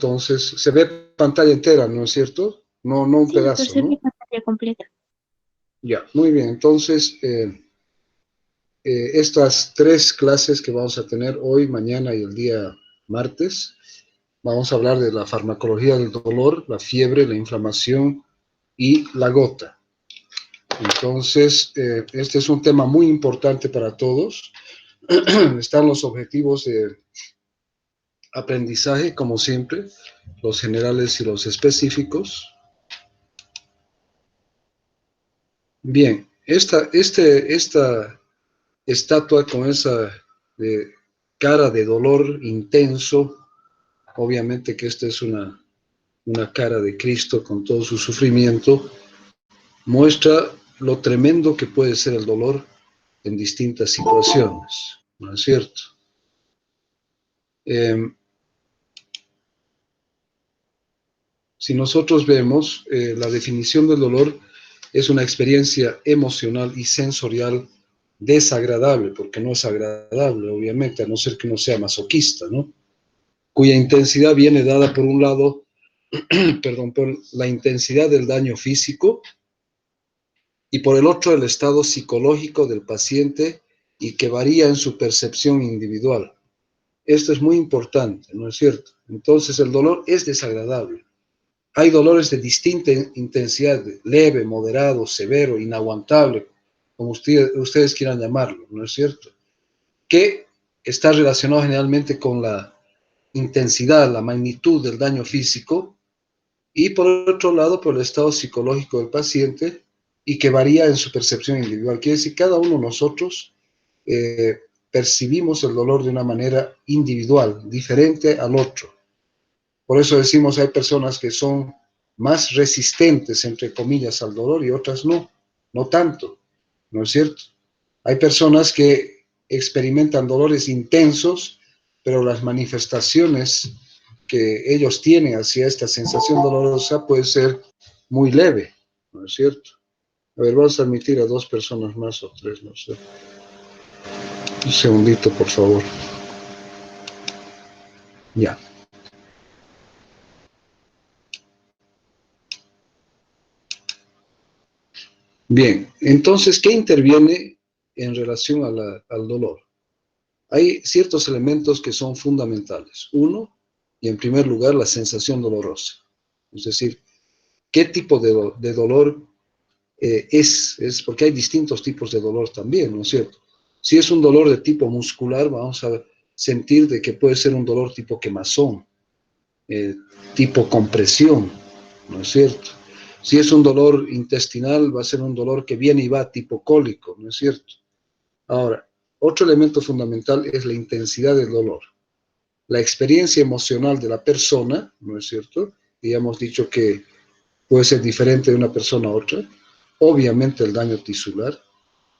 entonces, se ve pantalla entera, ¿no es cierto? No, no un Sí, doctor, pedazo, se ve ¿no? pantalla completa. Ya, muy bien. Entonces, estas 3 clases que vamos a tener hoy, mañana y el día martes, vamos a hablar de la farmacología del dolor, la fiebre, la inflamación y la gota. Entonces, este es un tema muy importante para todos. Están los objetivos de aprendizaje, como siempre, los generales y los específicos. Bien, esta estatua con esa cara de dolor intenso, obviamente que esta es una cara de Cristo con todo su sufrimiento, muestra lo tremendo que puede ser el dolor en distintas situaciones, ¿no es cierto? Si nosotros vemos, la definición del dolor es una experiencia emocional y sensorial desagradable, porque no es agradable, obviamente, a no ser que uno sea masoquista, ¿no? Cuya intensidad viene dada por un lado, perdón, por la intensidad del daño físico y por el otro el estado psicológico del paciente y que varía en su percepción individual. Esto es muy importante, ¿no es cierto? Entonces el dolor es desagradable. Hay dolores de distinta intensidad, leve, moderado, severo, inaguantable, como ustedes quieran llamarlo, ¿no es cierto? Que está relacionado generalmente con la intensidad, la magnitud del daño físico y por otro lado por el estado psicológico del paciente y que varía en su percepción individual. Quiere decir, cada uno de nosotros percibimos el dolor de una manera individual, diferente al otro. Por eso decimos hay personas que son más resistentes, entre comillas, al dolor y otras no, no tanto, ¿no es cierto? Hay personas que experimentan dolores intensos, pero las manifestaciones que ellos tienen hacia esta sensación dolorosa puede ser muy leve, ¿no es cierto? A ver, vamos a admitir a 2 personas más o 3, no sé. Un segundito, por favor. Ya. Bien, entonces, ¿qué interviene en relación al dolor? Hay ciertos elementos que son fundamentales. Uno, y en primer lugar, la sensación dolorosa. Es decir, ¿qué tipo de dolor es? Porque hay distintos tipos de dolor también, ¿no es cierto? Si es un dolor de tipo muscular, vamos a sentir de que puede ser un dolor tipo quemazón, tipo compresión, ¿no es cierto? Si es un dolor intestinal, va a ser un dolor que viene y va tipo cólico, ¿no es cierto? Ahora, otro elemento fundamental es la intensidad del dolor. La experiencia emocional de la persona, ¿no es cierto? Y hemos dicho que puede ser diferente de una persona a otra. Obviamente el daño tisular.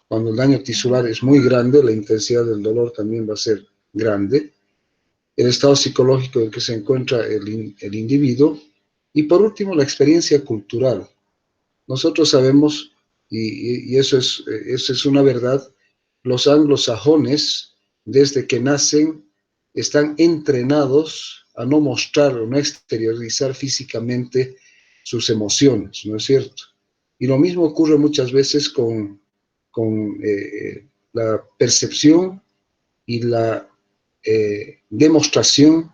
Cuando el daño tisular es muy grande, la intensidad del dolor también va a ser grande. El estado psicológico en que se encuentra el individuo. Y por último, la experiencia cultural. Nosotros sabemos, y eso es una verdad, los anglosajones, desde que nacen, están entrenados a no mostrar o no exteriorizar físicamente sus emociones, ¿no es cierto? Y lo mismo ocurre muchas veces con la percepción y la demostración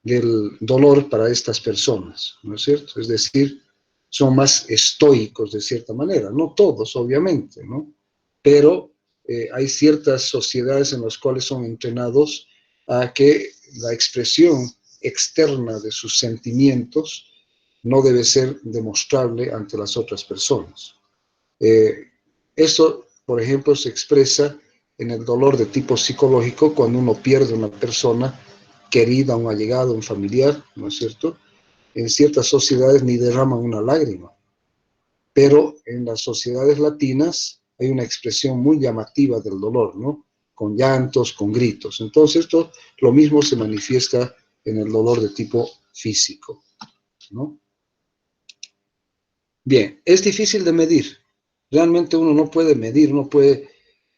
del dolor para estas personas, ¿no es cierto? Es decir, son más estoicos de cierta manera, no todos, obviamente, ¿no? Pero hay ciertas sociedades en las cuales son entrenados a que la expresión externa de sus sentimientos no debe ser demostrable ante las otras personas. Eso, por ejemplo, se expresa en el dolor de tipo psicológico cuando uno pierde a una persona querida, un allegado, un familiar, ¿no es cierto? En ciertas sociedades ni derraman una lágrima, pero en las sociedades latinas hay una expresión muy llamativa del dolor, ¿no? Con llantos, con gritos. Entonces, esto lo mismo se manifiesta en el dolor de tipo físico, ¿no? Bien, es difícil de medir. Realmente uno no puede medir, no puede,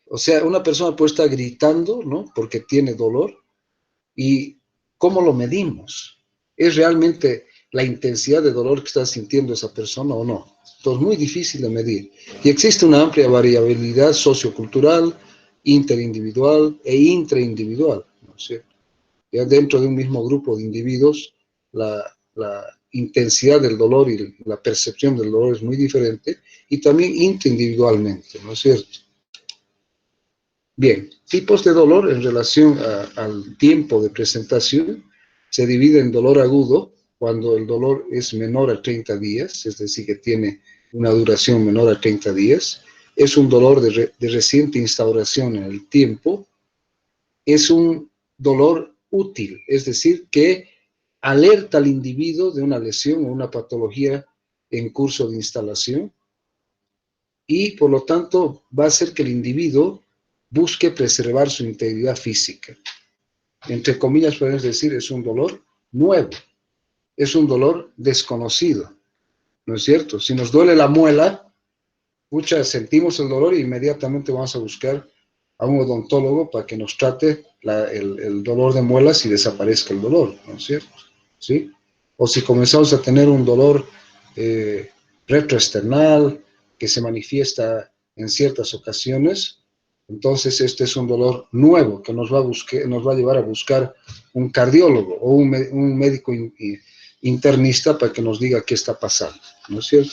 o sea, una persona puede estar gritando, ¿no? Porque tiene dolor. ¿Y cómo lo medimos? ¿Es realmente la intensidad de dolor que está sintiendo esa persona o no? Entonces, muy difícil de medir. Y existe una amplia variabilidad sociocultural, interindividual e intraindividual, ¿no es cierto? Ya dentro de un mismo grupo de individuos, la intensidad del dolor y la percepción del dolor es muy diferente, y también intraindividualmente, ¿no es cierto? Bien, tipos de dolor en relación al tiempo de presentación se divide en dolor agudo, cuando el dolor es menor a 30 días, es decir, que tiene una duración menor a 30 días. Es un dolor de reciente instauración en el tiempo. Es un dolor útil, es decir, que alerta al individuo de una lesión o una patología en curso de instalación, y por lo tanto va a hacer que el individuo busque preservar su integridad física. Entre comillas podemos decir, es un dolor nuevo, es un dolor desconocido, ¿no es cierto? Si nos duele la muela, pucha, sentimos el dolor e inmediatamente vamos a buscar a un odontólogo para que nos trate el dolor de muelas y desaparezca el dolor, ¿no es cierto? ¿Sí? O si comenzamos a tener un dolor retroesternal que se manifiesta en ciertas ocasiones, entonces este es un dolor nuevo que nos va a llevar a buscar un cardiólogo o un médico internista para que nos diga qué está pasando, ¿no es cierto?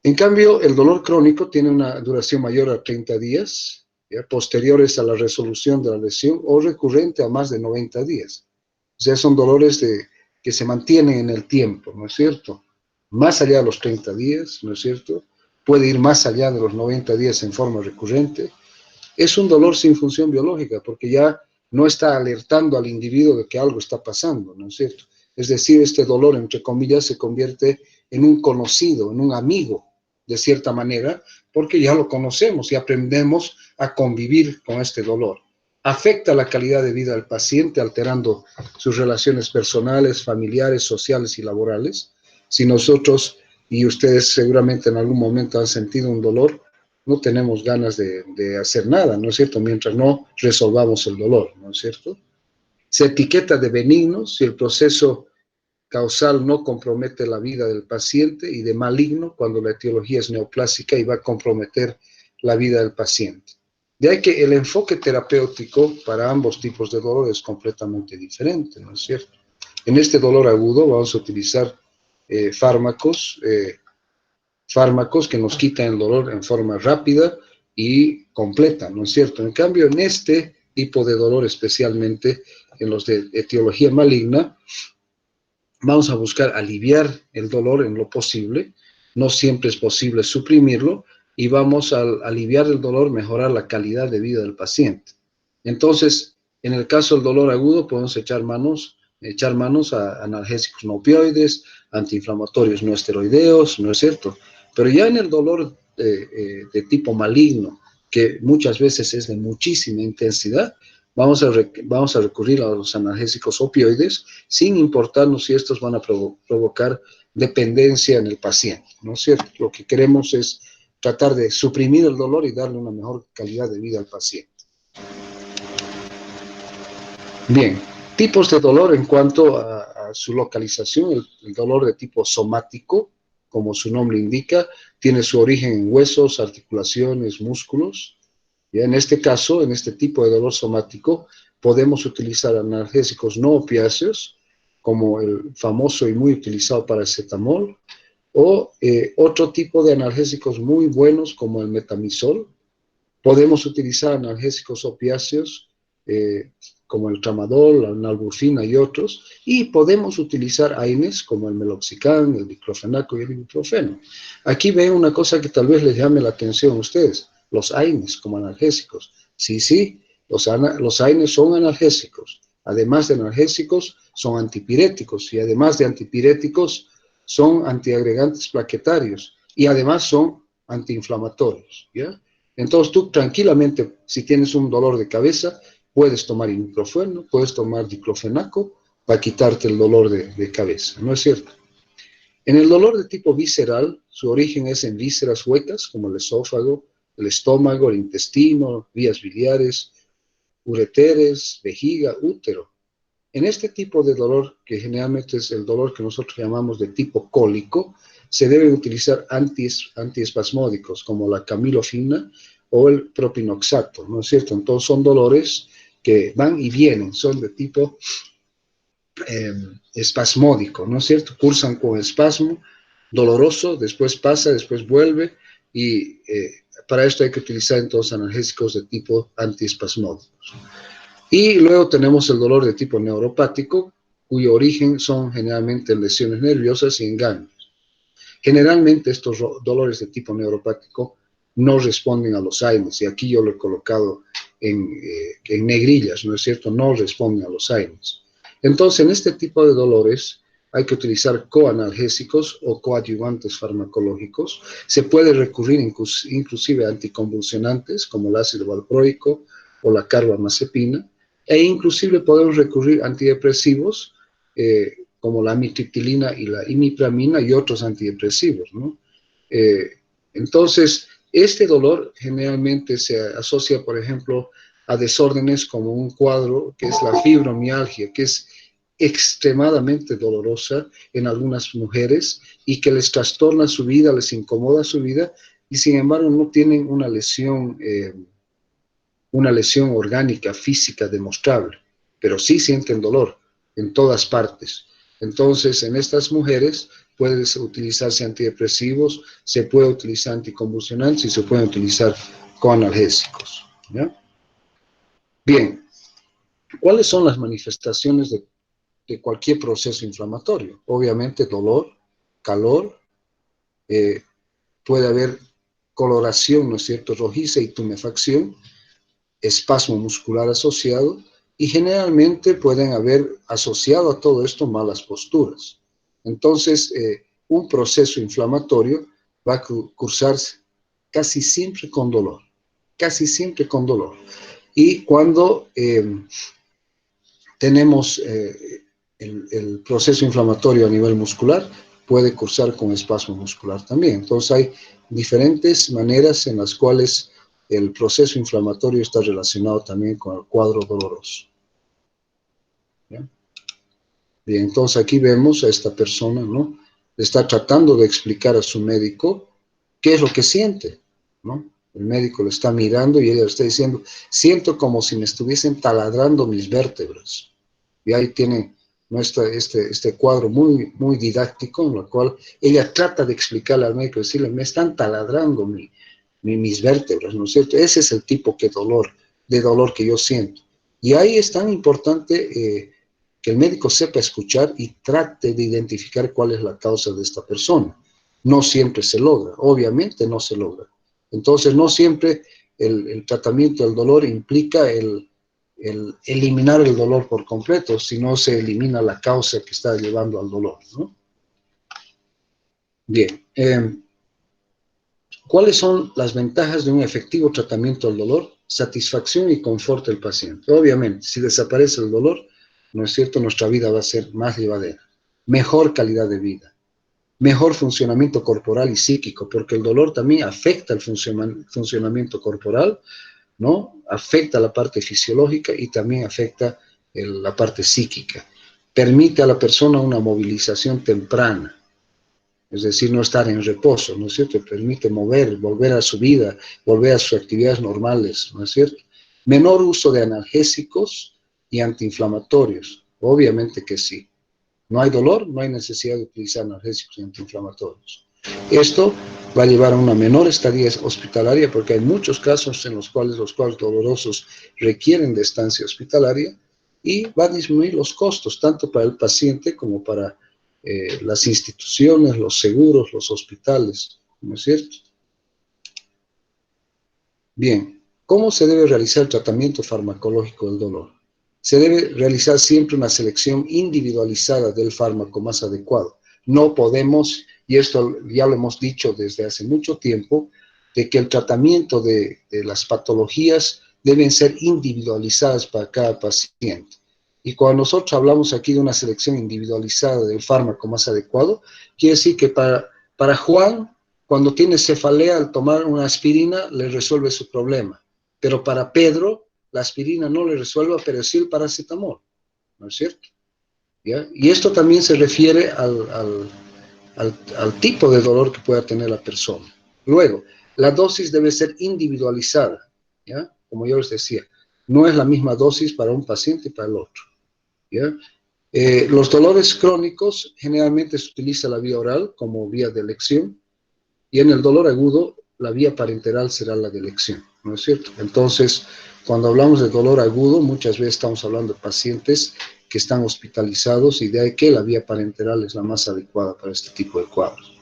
En cambio, el dolor crónico tiene una duración mayor a 30 días, ¿ya? Posteriores a la resolución de la lesión, o recurrente a más de 90 días. O sea, son dolores que se mantienen en el tiempo, ¿no es cierto? Más allá de los 30 días, ¿no es cierto? Puede ir más allá de los 90 días en forma recurrente. Es un dolor sin función biológica, porque ya no está alertando al individuo de que algo está pasando, ¿no es cierto? Es decir, este dolor, entre comillas, se convierte en un conocido, en un amigo, de cierta manera, porque ya lo conocemos y aprendemos a convivir con este dolor. Afecta la calidad de vida del paciente, alterando sus relaciones personales, familiares, sociales y laborales. Si nosotros y ustedes seguramente en algún momento han sentido un dolor, no tenemos ganas de hacer nada, ¿no es cierto? Mientras no resolvamos el dolor, ¿no es cierto? Se etiqueta de benigno si el proceso causal no compromete la vida del paciente, y de maligno cuando la etiología es neoplásica y va a comprometer la vida del paciente. De ahí que el enfoque terapéutico para ambos tipos de dolor es completamente diferente, ¿no es cierto? En este dolor agudo vamos a utilizar fármacos que nos quitan el dolor en forma rápida y completa, ¿no es cierto? En cambio, en este tipo de dolor, especialmente en los de etiología maligna, vamos a buscar aliviar el dolor en lo posible. No siempre es posible suprimirlo, y vamos a aliviar el dolor, mejorar la calidad de vida del paciente. Entonces, en el caso del dolor agudo, podemos echar manos a analgésicos no opioides, antiinflamatorios no esteroideos, ¿no es cierto? Pero ya en el dolor de tipo maligno, que muchas veces es de muchísima intensidad, vamos a recurrir a los analgésicos opioides, sin importarnos si estos van a provocar dependencia en el paciente, ¿no es cierto? Lo que queremos es tratar de suprimir el dolor y darle una mejor calidad de vida al paciente. Bien, tipos de dolor en cuanto a su localización. El dolor de tipo somático, como su nombre indica, tiene su origen en huesos, articulaciones, músculos. Y en este caso, en este tipo de dolor somático, podemos utilizar analgésicos no opiáceos, como el famoso y muy utilizado paracetamol, o otro tipo de analgésicos muy buenos como el metamizol. Podemos utilizar analgésicos opiáceos como el tramadol, la nalburfina y otros, y podemos utilizar AINES como el meloxicam, el diclofenaco y el ibuprofeno. Aquí ven una cosa que tal vez les llame la atención a ustedes: los AINES como analgésicos. Sí, los AINES son analgésicos. Además de analgésicos, son antipiréticos, y además de antipiréticos, son antiagregantes plaquetarios, y además son antiinflamatorios, ¿ya? Entonces tú tranquilamente, si tienes un dolor de cabeza, puedes tomar ibuprofeno, puedes tomar diclofenaco para quitarte el dolor de cabeza, ¿no es cierto? En el dolor de tipo visceral, su origen es en vísceras huecas como el esófago, el estómago, el intestino, vías biliares, ureteres, vejiga, útero. En este tipo de dolor, que generalmente es el dolor que nosotros llamamos de tipo cólico, se deben utilizar antiespasmódicos como la camilofina o el propinoxato, ¿no es cierto? Entonces son dolores que van y vienen, son de tipo espasmódico, ¿no es cierto? Cursan con espasmo doloroso, después pasa, después vuelve, y para esto hay que utilizar entonces analgésicos de tipo antiespasmódicos. Y luego tenemos el dolor de tipo neuropático, cuyo origen son generalmente lesiones nerviosas y engaños. Generalmente estos dolores de tipo neuropático no responden a los AINES, y aquí yo lo he colocado en negrillas, ¿no es cierto? No responden a los AINES. Entonces, en este tipo de dolores hay que utilizar coanalgésicos o coadyuvantes farmacológicos. Se puede recurrir inclusive a anticonvulsionantes como el ácido valproico o la carbamazepina, e inclusive podemos recurrir a antidepresivos como la amitriptilina y la imipramina y otros antidepresivos, ¿no? Eh, entonces, este dolor generalmente se asocia, por ejemplo, a desórdenes como un cuadro que es la fibromialgia, que es extremadamente dolorosa en algunas mujeres y que les trastorna su vida, les incomoda su vida, y sin embargo no tienen una lesión orgánica, física, demostrable, pero sí sienten dolor en todas partes. Entonces, en estas mujeres pueden utilizarse antidepresivos, se puede utilizar anticonvulsionantes y se pueden utilizar coanalgésicos, ¿ya? Bien, ¿cuáles son las manifestaciones de cualquier proceso inflamatorio? Obviamente dolor, calor, eh, puede haber coloración, ¿no es cierto?, rojiza y tumefacción, espasmo muscular asociado, y generalmente pueden haber asociado a todo esto malas posturas. Entonces, un proceso inflamatorio va a cursarse casi siempre con dolor, casi siempre con dolor. Y cuando tenemos el proceso inflamatorio a nivel muscular, puede cursar con espasmo muscular también. Entonces hay diferentes maneras en las cuales el proceso inflamatorio está relacionado también con el cuadro doloroso. ¿Ya? Bien, entonces aquí vemos a esta persona, ¿no? Está tratando de explicar a su médico qué es lo que siente, ¿no? El médico le está mirando y ella le está diciendo, siento como si me estuviesen taladrando mis vértebras. Y ahí tiene este cuadro muy, muy didáctico, en el cual ella trata de explicarle al médico, decirle, me están taladrando mis vértebras, ¿no es cierto? Ese es el tipo de dolor que yo siento. Y ahí es tan importante que el médico sepa escuchar y trate de identificar cuál es la causa de esta persona. No siempre se logra, obviamente no se logra. Entonces, no siempre el tratamiento del dolor implica el eliminar el dolor por completo, si no se elimina la causa que está llevando al dolor, ¿no? Bien, ¿cuáles son las ventajas de un efectivo tratamiento del dolor? Satisfacción y confort del paciente. Obviamente, si desaparece el dolor, ¿no es cierto?, nuestra vida va a ser más llevadera. Mejor calidad de vida, mejor funcionamiento corporal y psíquico, porque el dolor también afecta el funcionamiento corporal, ¿no? Afecta la parte fisiológica y también afecta la parte psíquica. Permite a la persona una movilización temprana, es decir, no estar en reposo, ¿no es cierto? Permite volver a su vida, volver a sus actividades normales, ¿no es cierto? Menor uso de analgésicos y antiinflamatorios, obviamente que sí. No hay dolor, no hay necesidad de utilizar analgésicos y antiinflamatorios. Esto va a llevar a una menor estadía hospitalaria, porque hay muchos casos en los cuales los cuadros dolorosos requieren de estancia hospitalaria, y va a disminuir los costos, tanto para el paciente como para las instituciones, los seguros, los hospitales, ¿no es cierto? Bien, ¿cómo se debe realizar el tratamiento farmacológico del dolor? Se debe realizar siempre una selección individualizada del fármaco más adecuado. No podemos, y esto ya lo hemos dicho desde hace mucho tiempo, de que el tratamiento de las patologías deben ser individualizadas para cada paciente. Y cuando nosotros hablamos aquí de una selección individualizada del fármaco más adecuado, quiere decir que para Juan, cuando tiene cefalea, al tomar una aspirina le resuelve su problema. Pero para Pedro, la aspirina no le resuelve, pero sí el paracetamol. ¿no es cierto? ¿Ya? Y esto también se refiere al tipo de dolor que pueda tener la persona. Luego, la dosis debe ser individualizada, ¿ya? Como yo les decía, no es la misma dosis para un paciente y para el otro, ¿ya? Los dolores crónicos generalmente se utiliza la vía oral como vía de elección, y en el dolor agudo la vía parenteral será la de elección, ¿no es cierto? Entonces, cuando hablamos de dolor agudo, muchas veces estamos hablando de pacientes que están hospitalizados y de ahí que la vía parenteral es la más adecuada para este tipo de cuadros.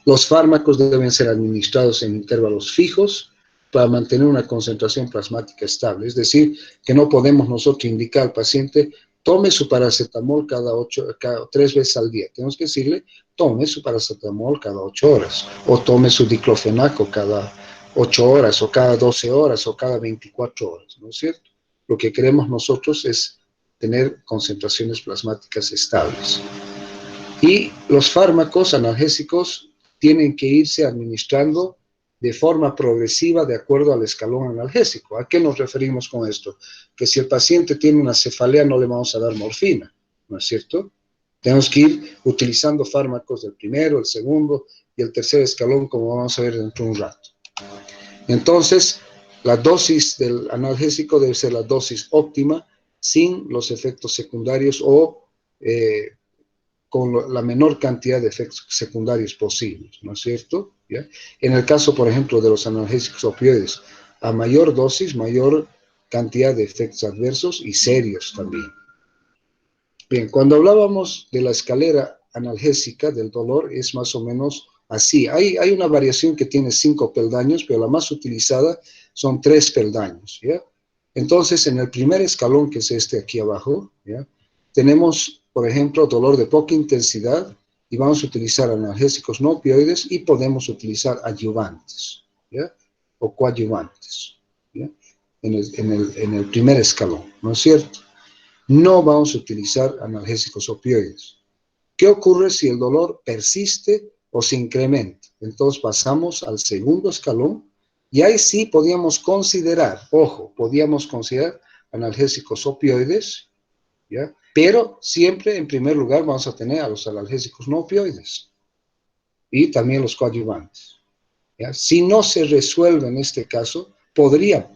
Los fármacos deben ser administrados en intervalos fijos para mantener una concentración plasmática estable, es decir, que no podemos nosotros indicar al paciente tome su paracetamol cada 3 veces al día. Tenemos que decirle, tome su paracetamol cada 8 horas, o tome su diclofenaco cada 8 horas, o cada 12 horas, o cada 24 horas, ¿no es cierto? Lo que queremos nosotros es tener concentraciones plasmáticas estables. Y los fármacos analgésicos tienen que irse administrando de forma progresiva de acuerdo al escalón analgésico. ¿A qué nos referimos con esto? Que si el paciente tiene una cefalea no le vamos a dar morfina, ¿no es cierto? Tenemos que ir utilizando fármacos del primero, el segundo y el tercer escalón, como vamos a ver dentro de un rato. Entonces, la dosis del analgésico debe ser la dosis óptima, sin los efectos secundarios o con la menor cantidad de efectos secundarios posibles, ¿no es cierto? ¿Ya? En el caso, por ejemplo, de los analgésicos opioides, a mayor dosis, mayor cantidad de efectos adversos y serios también. Bien, cuando hablábamos de la escalera analgésica del dolor, es más o menos así. Hay una variación que tiene 5 peldaños, pero la más utilizada son 3 peldaños, ¿ya? Entonces, en el primer escalón, que es este aquí abajo, ¿ya? Tenemos, por ejemplo, dolor de poca intensidad y vamos a utilizar analgésicos no opioides y podemos utilizar adyuvantes, ¿ya? O coadyuvantes, ¿ya? En el primer escalón, ¿no es cierto? No vamos a utilizar analgésicos opioides. ¿Qué ocurre si el dolor persiste o se incrementa? Entonces pasamos al segundo escalón y ahí sí podíamos considerar, ojo, podíamos considerar analgésicos opioides, ¿ya? Pero siempre en primer lugar vamos a tener a los analgésicos no opioides y también los coadyuvantes, ¿ya? Si no se resuelve en este caso, podría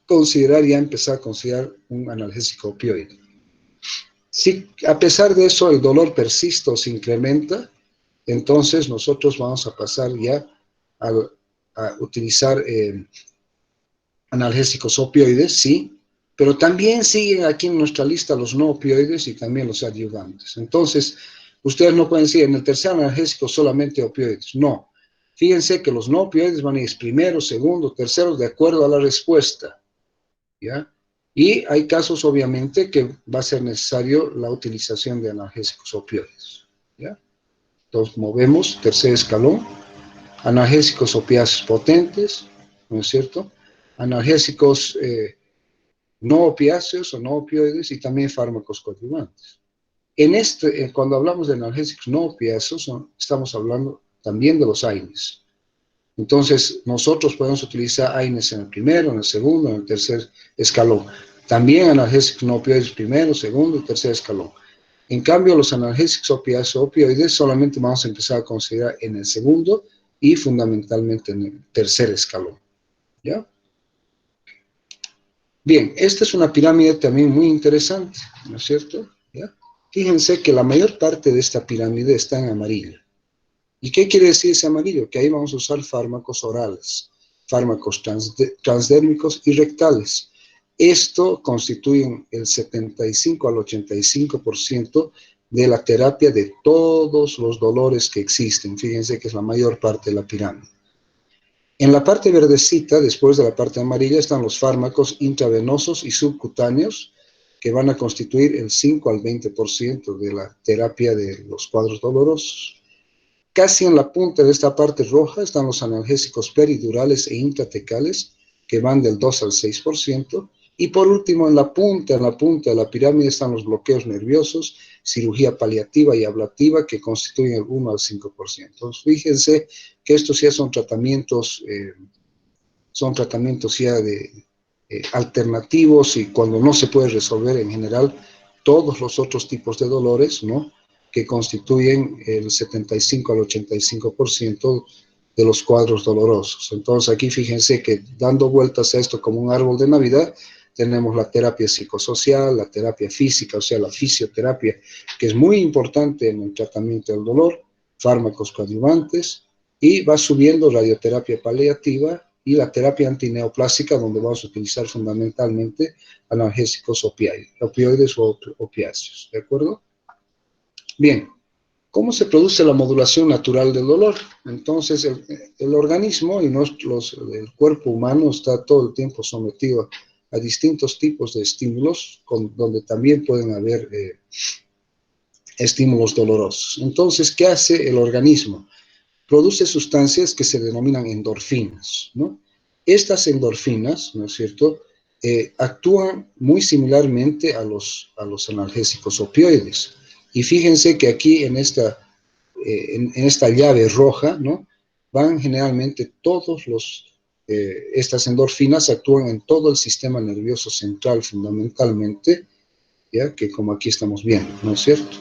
considerar ya empezar a considerar un analgésico opioide. Si a pesar de eso el dolor persiste o se incrementa, entonces nosotros vamos a pasar ya a utilizar analgésicos opioides, sí, pero también siguen aquí en nuestra lista los no opioides y también los adyuvantes. Entonces, ustedes no pueden decir en el tercer analgésico solamente opioides, no. Fíjense que los no opioides van a ir primero, segundo, tercero, de acuerdo a la respuesta, ¿ya? Y hay casos, obviamente, que va a ser necesario la utilización de analgésicos opioides, ¿ya? Entonces, movemos, tercer escalón, analgésicos opiáceos potentes, ¿no es cierto? Analgésicos no opiáceos o no opioides y también fármacos coadyuvantes. Cuando hablamos de analgésicos no opiáceos, estamos hablando también de los AINES. Entonces, nosotros podemos utilizar AINES en el primero, en el segundo, en el tercer escalón. También analgésicos no opioides primero, segundo y tercer escalón. En cambio, los analgésicos opiáceos o opioides solamente vamos a empezar a considerar en el segundo y fundamentalmente en el tercer escalón, ¿ya? Bien, esta es una pirámide también muy interesante, ¿no es cierto? ¿Ya? Fíjense que la mayor parte de esta pirámide está en amarillo. ¿Y qué quiere decir ese amarillo? Que ahí vamos a usar fármacos orales, fármacos transdérmicos y rectales. Esto constituye el 75 al 85% de la terapia de todos los dolores que existen. Fíjense que es la mayor parte de la pirámide. En la parte verdecita, después de la parte amarilla, están los fármacos intravenosos y subcutáneos, que van a constituir el 5 al 20% de la terapia de los cuadros dolorosos. Casi en la punta de esta parte roja están los analgésicos peridurales e intratecales, que van del 2 al 6%. Y por último, en la punta de la pirámide están los bloqueos nerviosos, cirugía paliativa y ablativa, que constituyen el 1 al 5%. Entonces, fíjense que estos ya son tratamientos ya alternativos, y cuando no se puede resolver en general, todos los otros tipos de dolores, ¿no?, que constituyen el 75 al 85% de los cuadros dolorosos. Entonces aquí fíjense que dando vueltas a esto como un árbol de Navidad, tenemos la terapia psicosocial, la terapia física, o sea, la fisioterapia, que es muy importante en el tratamiento del dolor, fármacos coadyuvantes, y va subiendo radioterapia paliativa y la terapia antineoplásica, donde vamos a utilizar fundamentalmente analgésicos opioides o opiáceos, ¿de acuerdo? Bien, ¿cómo se produce la modulación natural del dolor? Entonces, el organismo y el cuerpo humano está todo el tiempo sometido a distintos tipos de estímulos, donde también pueden haber estímulos dolorosos. Entonces, ¿qué hace el organismo? Produce sustancias que se denominan endorfinas, ¿no? Estas endorfinas, ¿no es cierto?, actúan muy similarmente a los analgésicos opioides. Y fíjense que aquí en esta llave roja, ¿no?, van generalmente estas endorfinas actúan en todo el sistema nervioso central fundamentalmente, ya que como aquí estamos viendo, ¿no es cierto?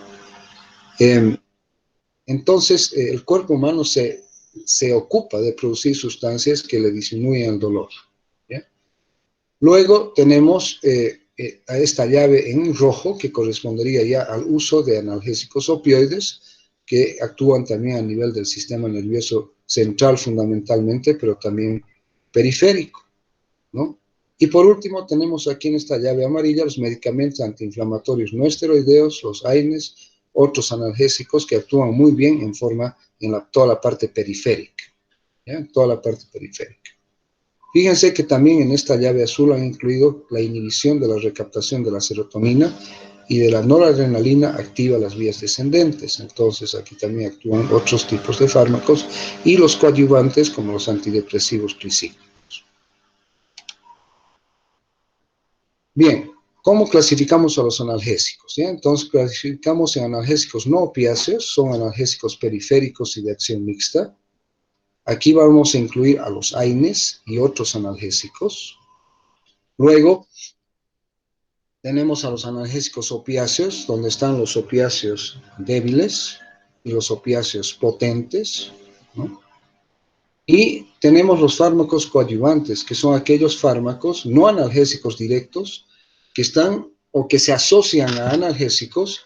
Entonces, el cuerpo humano se ocupa de producir sustancias que le disminuyen el dolor, ¿ya? Luego tenemos a esta llave en rojo, que correspondería ya al uso de analgésicos opioides, que actúan también a nivel del sistema nervioso central fundamentalmente, pero también periférico, ¿no? Y por último tenemos aquí en esta llave amarilla los medicamentos antiinflamatorios no esteroideos, los AINES, otros analgésicos que actúan muy bien en toda la parte periférica, ¿ya? Toda la parte periférica. Fíjense que también en esta llave azul han incluido la inhibición de la recaptación de la serotonina y de la noradrenalina activa las vías descendentes. Entonces aquí también actúan otros tipos de fármacos y los coadyuvantes como los antidepresivos tricíclicos. Bien, ¿cómo clasificamos a los analgésicos? ¿Ya? Entonces clasificamos en analgésicos no opiáceos, son analgésicos periféricos y de acción mixta. Aquí vamos a incluir a los AINES y otros analgésicos. Luego tenemos a los analgésicos opiáceos, donde están los opiáceos débiles y los opiáceos potentes, ¿no? Y tenemos los fármacos coadyuvantes, que son aquellos fármacos no analgésicos directos que están o que se asocian a analgésicos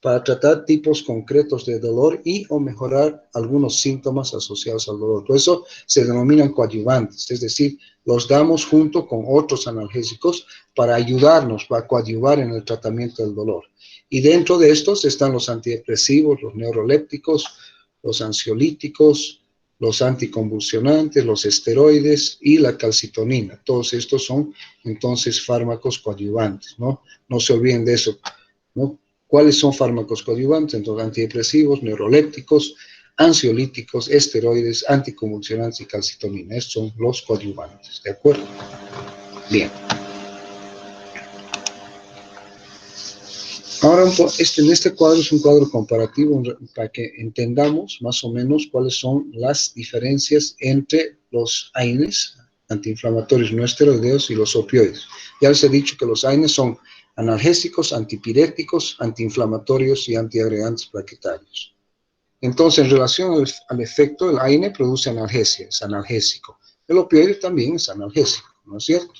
para tratar tipos concretos de dolor y o mejorar algunos síntomas asociados al dolor. Por eso se denominan coadyuvantes, es decir, los damos junto con otros analgésicos para ayudarnos, para coadyuvar en el tratamiento del dolor. Y dentro de estos están los antidepresivos, los neurolépticos, los ansiolíticos, los anticonvulsionantes, los esteroides y la calcitonina. Todos estos son entonces fármacos coadyuvantes, ¿no? No se olviden de eso, ¿no? ¿Cuáles son fármacos coadyuvantes? Entonces, antidepresivos, neurolépticos, ansiolíticos, esteroides, anticonvulsionantes y calcitonina. Estos son los coadyuvantes, ¿de acuerdo? Bien. Ahora, en este cuadro es un cuadro comparativo para que entendamos más o menos cuáles son las diferencias entre los AINES, antiinflamatorios no esteroideos, y los opioides. Ya les he dicho que los AINES son analgésicos, antipiréticos, antiinflamatorios y antiagregantes plaquetarios. Entonces, en relación al efecto, el AINE produce analgesia, es analgésico. El opioide también es analgésico, ¿no es cierto?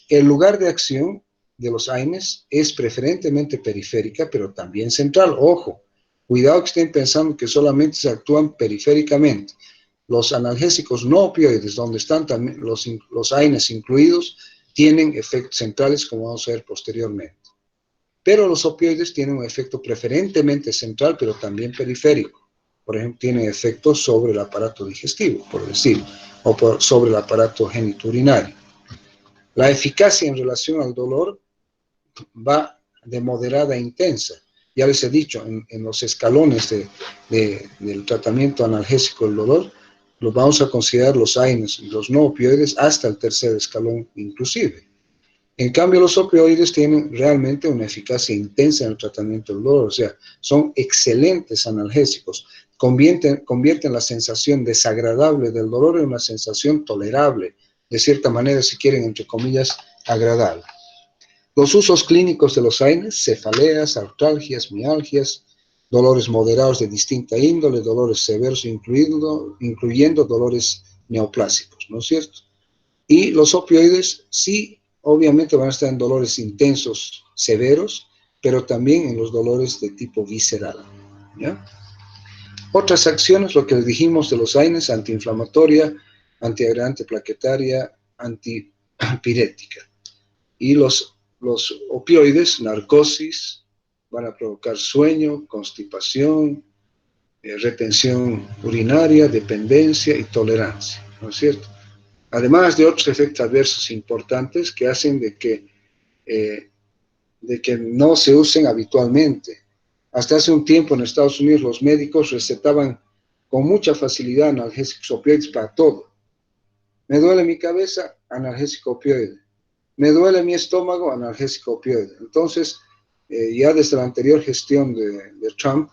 El lugar de acción de los AINES es preferentemente periférica, pero también central. Ojo, cuidado que estén pensando que solamente se actúan periféricamente. Los analgésicos no opioides, donde están también los AINES incluidos, tienen efectos centrales, como vamos a ver posteriormente. Pero los opioides tienen un efecto preferentemente central, pero también periférico. Por ejemplo, tienen efectos sobre el aparato digestivo, por decir, o sobre el aparato genitourinario. La eficacia en relación al dolor va de moderada a intensa. Ya les he dicho, en los escalones del tratamiento analgésico del dolor, los vamos a considerar los AINES y los no opioides hasta el tercer escalón inclusive. En cambio, los opioides tienen realmente una eficacia intensa en el tratamiento del dolor, o sea, son excelentes analgésicos, convierten la sensación desagradable del dolor en una sensación tolerable, de cierta manera, si quieren, entre comillas, agradable. Los usos clínicos de los AINES: cefaleas, artralgias, mialgias, dolores moderados de distinta índole, dolores severos, incluyendo dolores neoplásicos, ¿no es cierto? Y los opioides sí, obviamente van a estar en dolores intensos, severos, pero también en los dolores de tipo visceral, ¿ya? Otras acciones, lo que dijimos de los AINES: antiinflamatoria, antiagregante plaquetaria, antipirética. Y los opioides, narcosis, van a provocar sueño, constipación, retención urinaria, dependencia y tolerancia, ¿no es cierto? Además de otros efectos adversos importantes que hacen de que no se usen habitualmente. Hasta hace un tiempo en Estados Unidos los médicos recetaban con mucha facilidad analgésicos opioides para todo. Me duele mi cabeza, analgésico opioide. Me duele mi estómago, analgésico opioide. Entonces, ya desde la anterior gestión de Trump,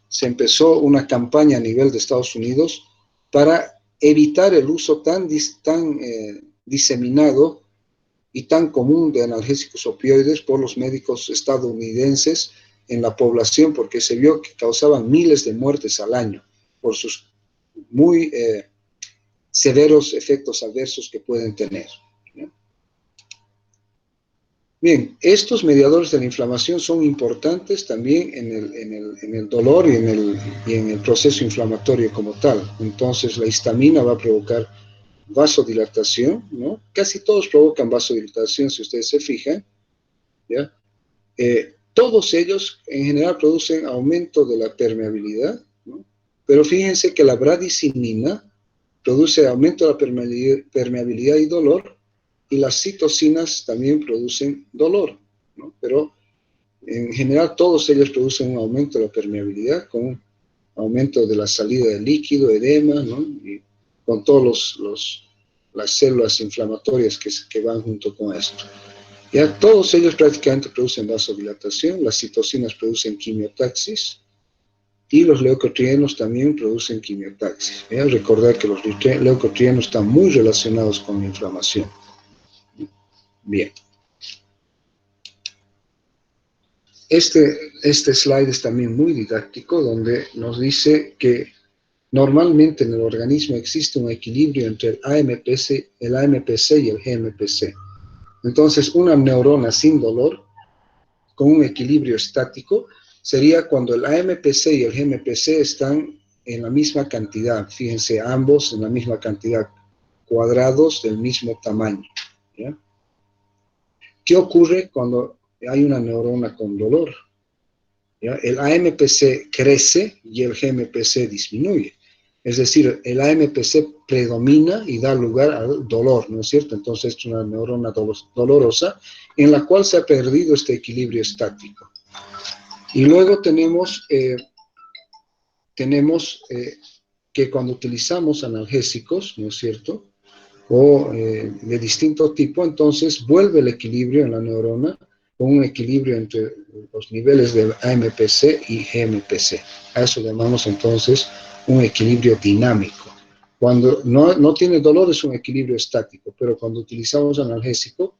se empezó una campaña a nivel de Estados Unidos para evitar el uso tan diseminado y tan común de analgésicos opioides por los médicos estadounidenses en la población, porque se vio que causaban miles de muertes al año por sus muy severos efectos adversos que pueden tener, ¿no? Bien, estos mediadores de la inflamación son importantes también en el dolor y en el proceso inflamatorio como tal. Entonces, la histamina va a provocar vasodilatación, ¿no? Casi todos provocan vasodilatación, si ustedes se fijan, ¿ya? Todos ellos en general producen aumento de la permeabilidad, ¿no? Pero fíjense que la bradicinina produce aumento de la permeabilidad y dolor, y las citocinas también producen dolor, ¿no? Pero en general todos ellos producen un aumento de la permeabilidad con un aumento de la salida de líquido, edema, ¿no? Y con todas las células inflamatorias que van junto con esto. Ya todos ellos prácticamente producen vasodilatación, las citocinas producen quimiotaxis y los leucotrienos también producen quimiotaxis. Recordar que los leucotrienos están muy relacionados con la inflamación. Bien. Este slide es también muy didáctico, donde nos dice que normalmente en el organismo existe un equilibrio entre el AMPC y el GMPC. Entonces, una neurona sin dolor, con un equilibrio estático, sería cuando el AMPC y el GMPC están en la misma cantidad. Fíjense, ambos en la misma cantidad, cuadrados del mismo tamaño, ¿ya? ¿Qué ocurre cuando hay una neurona con dolor? ¿Ya? El AMPC crece y el GMPC disminuye. Es decir, el AMPC predomina y da lugar al dolor, ¿no es cierto? Entonces es una neurona dolorosa en la cual se ha perdido este equilibrio estático. Y luego tenemos que cuando utilizamos analgésicos, ¿no es cierto?, o de distinto tipo, entonces vuelve el equilibrio en la neurona con un equilibrio entre los niveles de AMPC y GMPC. A eso llamamos entonces un equilibrio dinámico. Cuando no tiene dolor es un equilibrio estático, pero cuando utilizamos analgésico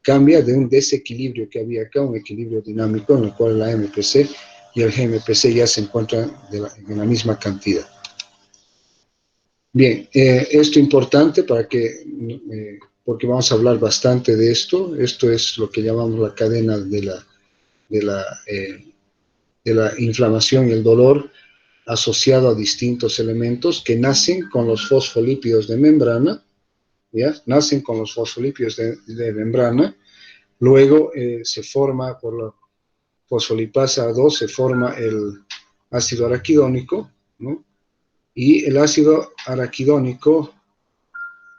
cambia de un desequilibrio que había acá, un equilibrio dinámico en el cual el AMPC y el GMPC ya se encuentran en la misma cantidad. Bien, esto es importante porque vamos a hablar bastante de esto. Esto es lo que llamamos la cadena de la inflamación y el dolor asociado a distintos elementos que nacen con los fosfolípidos de membrana, ¿ya? Nacen con los fosfolípidos de membrana, luego se forma por la fosfolipasa 2, se forma el ácido araquidónico, ¿no? Y el ácido araquidónico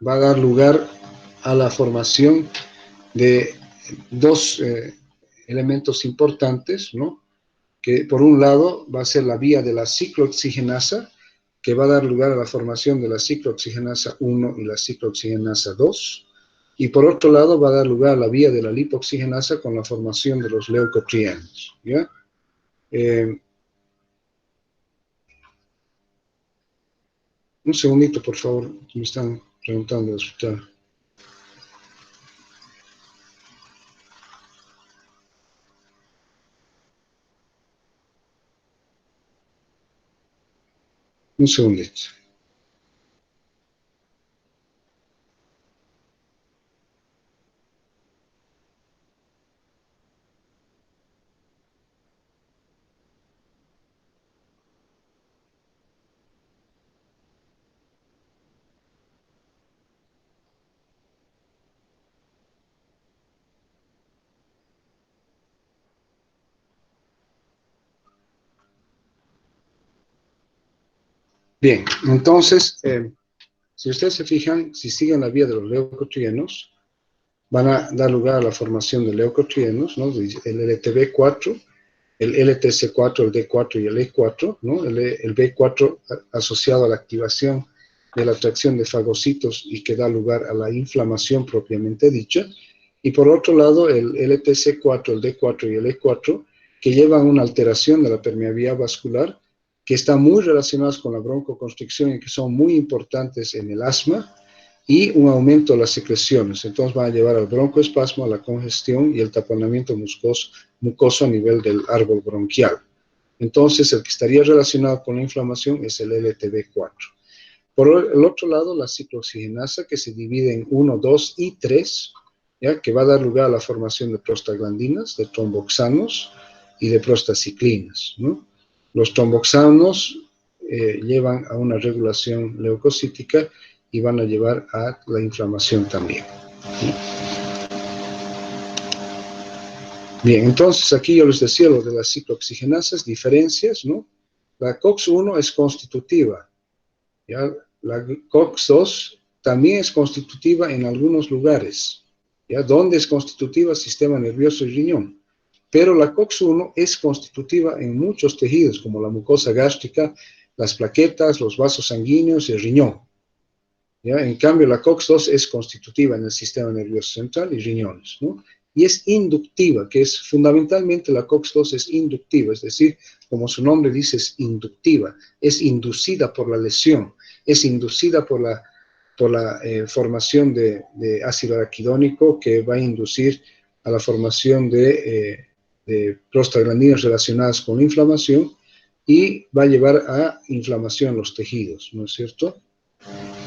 va a dar lugar a la formación de dos elementos importantes, ¿no? Que por un lado va a ser la vía de la ciclooxigenasa, que va a dar lugar a la formación de la ciclooxigenasa 1 y la ciclooxigenasa 2, y por otro lado va a dar lugar a la vía de la lipoxigenasa con la formación de los leucotrienos, ¿ya? Un segundito, por favor, me están preguntando del hospital. Un segundito. Bien, entonces, si ustedes se fijan, si siguen la vía de los leucotrienos, van a dar lugar a la formación de leucotrienos, ¿no? El LTB4, el LTC4, el D4 y el E4, ¿no? El B4 asociado a la activación de la atracción de fagocitos y que da lugar a la inflamación propiamente dicha. Y por otro lado, el LTC4, el D4 y el E4, que llevan una alteración de la permeabilidad vascular, que están muy relacionadas con la broncoconstricción y que son muy importantes en el asma, y un aumento de las secreciones. Entonces van a llevar al broncoespasmo, a la congestión y el taponamiento mucoso a nivel del árbol bronquial. Entonces, el que estaría relacionado con la inflamación es el LTB4. Por el otro lado, la ciclooxigenasa, que se divide en 1, 2 y 3, ¿ya? Que va a dar lugar a la formación de prostaglandinas, de tromboxanos y de prostaciclinas, ¿no? Los tromboxanos llevan a una regulación leucocítica y van a llevar a la inflamación también. Bien, entonces aquí yo les decía lo de las ciclooxigenasas, diferencias, ¿no? La COX-1 es constitutiva, ¿ya? La COX-2 también es constitutiva en algunos lugares, ¿ya? ¿Dónde es constitutiva? Sistema nervioso y riñón. Pero la COX-1 es constitutiva en muchos tejidos, como la mucosa gástrica, las plaquetas, los vasos sanguíneos y el riñón. ¿Ya? En cambio, la COX-2 es constitutiva en el sistema nervioso central y riñones, ¿no? Y es inductiva, que es fundamentalmente la COX-2 es inductiva, es decir, como su nombre dice, es inductiva, es inducida por la lesión, es inducida por la formación de ácido araquidónico que va a inducir a la formación de prostaglandinas relacionadas con la inflamación y va a llevar a inflamación en los tejidos, ¿no es cierto?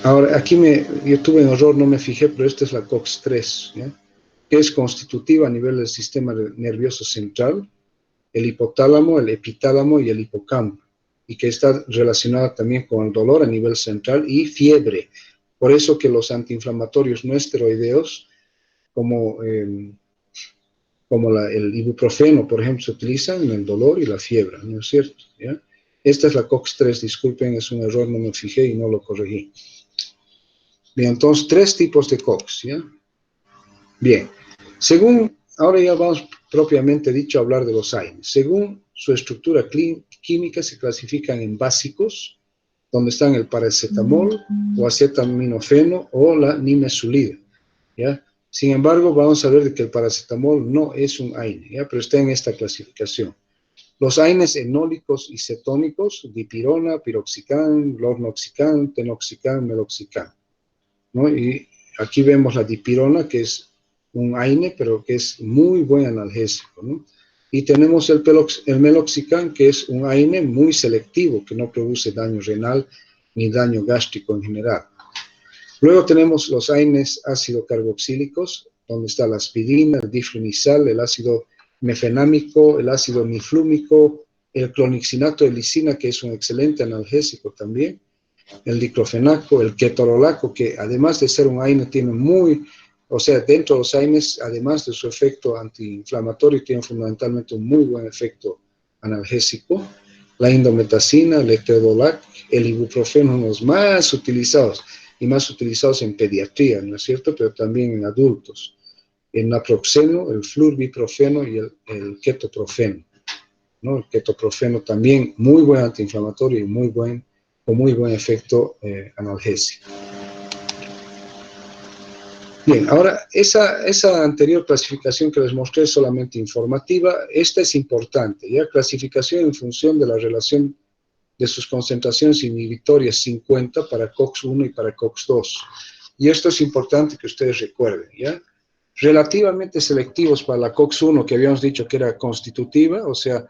Ahora, aquí yo tuve un error, no me fijé, pero esta es la COX-3, ¿ya? Que es constitutiva a nivel del sistema nervioso central, el hipotálamo, el epitálamo y el hipocampo, y que está relacionada también con el dolor a nivel central y fiebre. Por eso que los antiinflamatorios no esteroideos, como, el ibuprofeno, por ejemplo, se utilizan en el dolor y la fiebre, ¿no es cierto? ¿Ya? Esta es la COX-3, disculpen, es un error, no me fijé y no lo corregí. Bien, entonces, 3 tipos de COX, ¿ya? Bien, ahora ya vamos propiamente dicho a hablar de los AINES. Según su estructura química se clasifican en básicos, donde están el paracetamol o acetaminofeno o la nimesulida, ¿ya? Sin embargo, vamos a ver de que el paracetamol no es un AINE, ¿ya? Pero está en esta clasificación. Los AINES enólicos y cetónicos, dipirona, piroxicam, lornoxicam, tenoxicam, meloxicam, ¿no? Y aquí vemos la dipirona, que es un AINE, pero que es muy buen analgésico, ¿no? Y tenemos el meloxicam, que es un AINE muy selectivo, que no produce daño renal ni daño gástrico en general. Luego tenemos los AINES ácido carboxílicos, donde está la aspirina, el diflunisal, el ácido mefenámico, el ácido niflúmico, el clonixinato de lisina, que es un excelente analgésico también, el diclofenaco, el ketorolaco, que además de ser un AINE tiene dentro de los AINES, además de su efecto antiinflamatorio, tiene fundamentalmente un muy buen efecto analgésico, la indometacina, el etedolac, el ibuprofeno, los más utilizados, y más utilizados en pediatría, ¿no es cierto?, pero también en adultos, el naproxeno, el flurbiprofeno y el ketoprofeno, ¿no? El ketoprofeno también muy buen antiinflamatorio y con muy buen efecto analgésico. Bien, ahora, esa anterior clasificación que les mostré es solamente informativa. Esta es importante, ¿ya? Clasificación en función de la relación de sus concentraciones inhibitorias 50 para COX-1 y para COX-2. Y esto es importante que ustedes recuerden, ¿ya? Relativamente selectivos para la COX-1, que habíamos dicho que era constitutiva, o sea,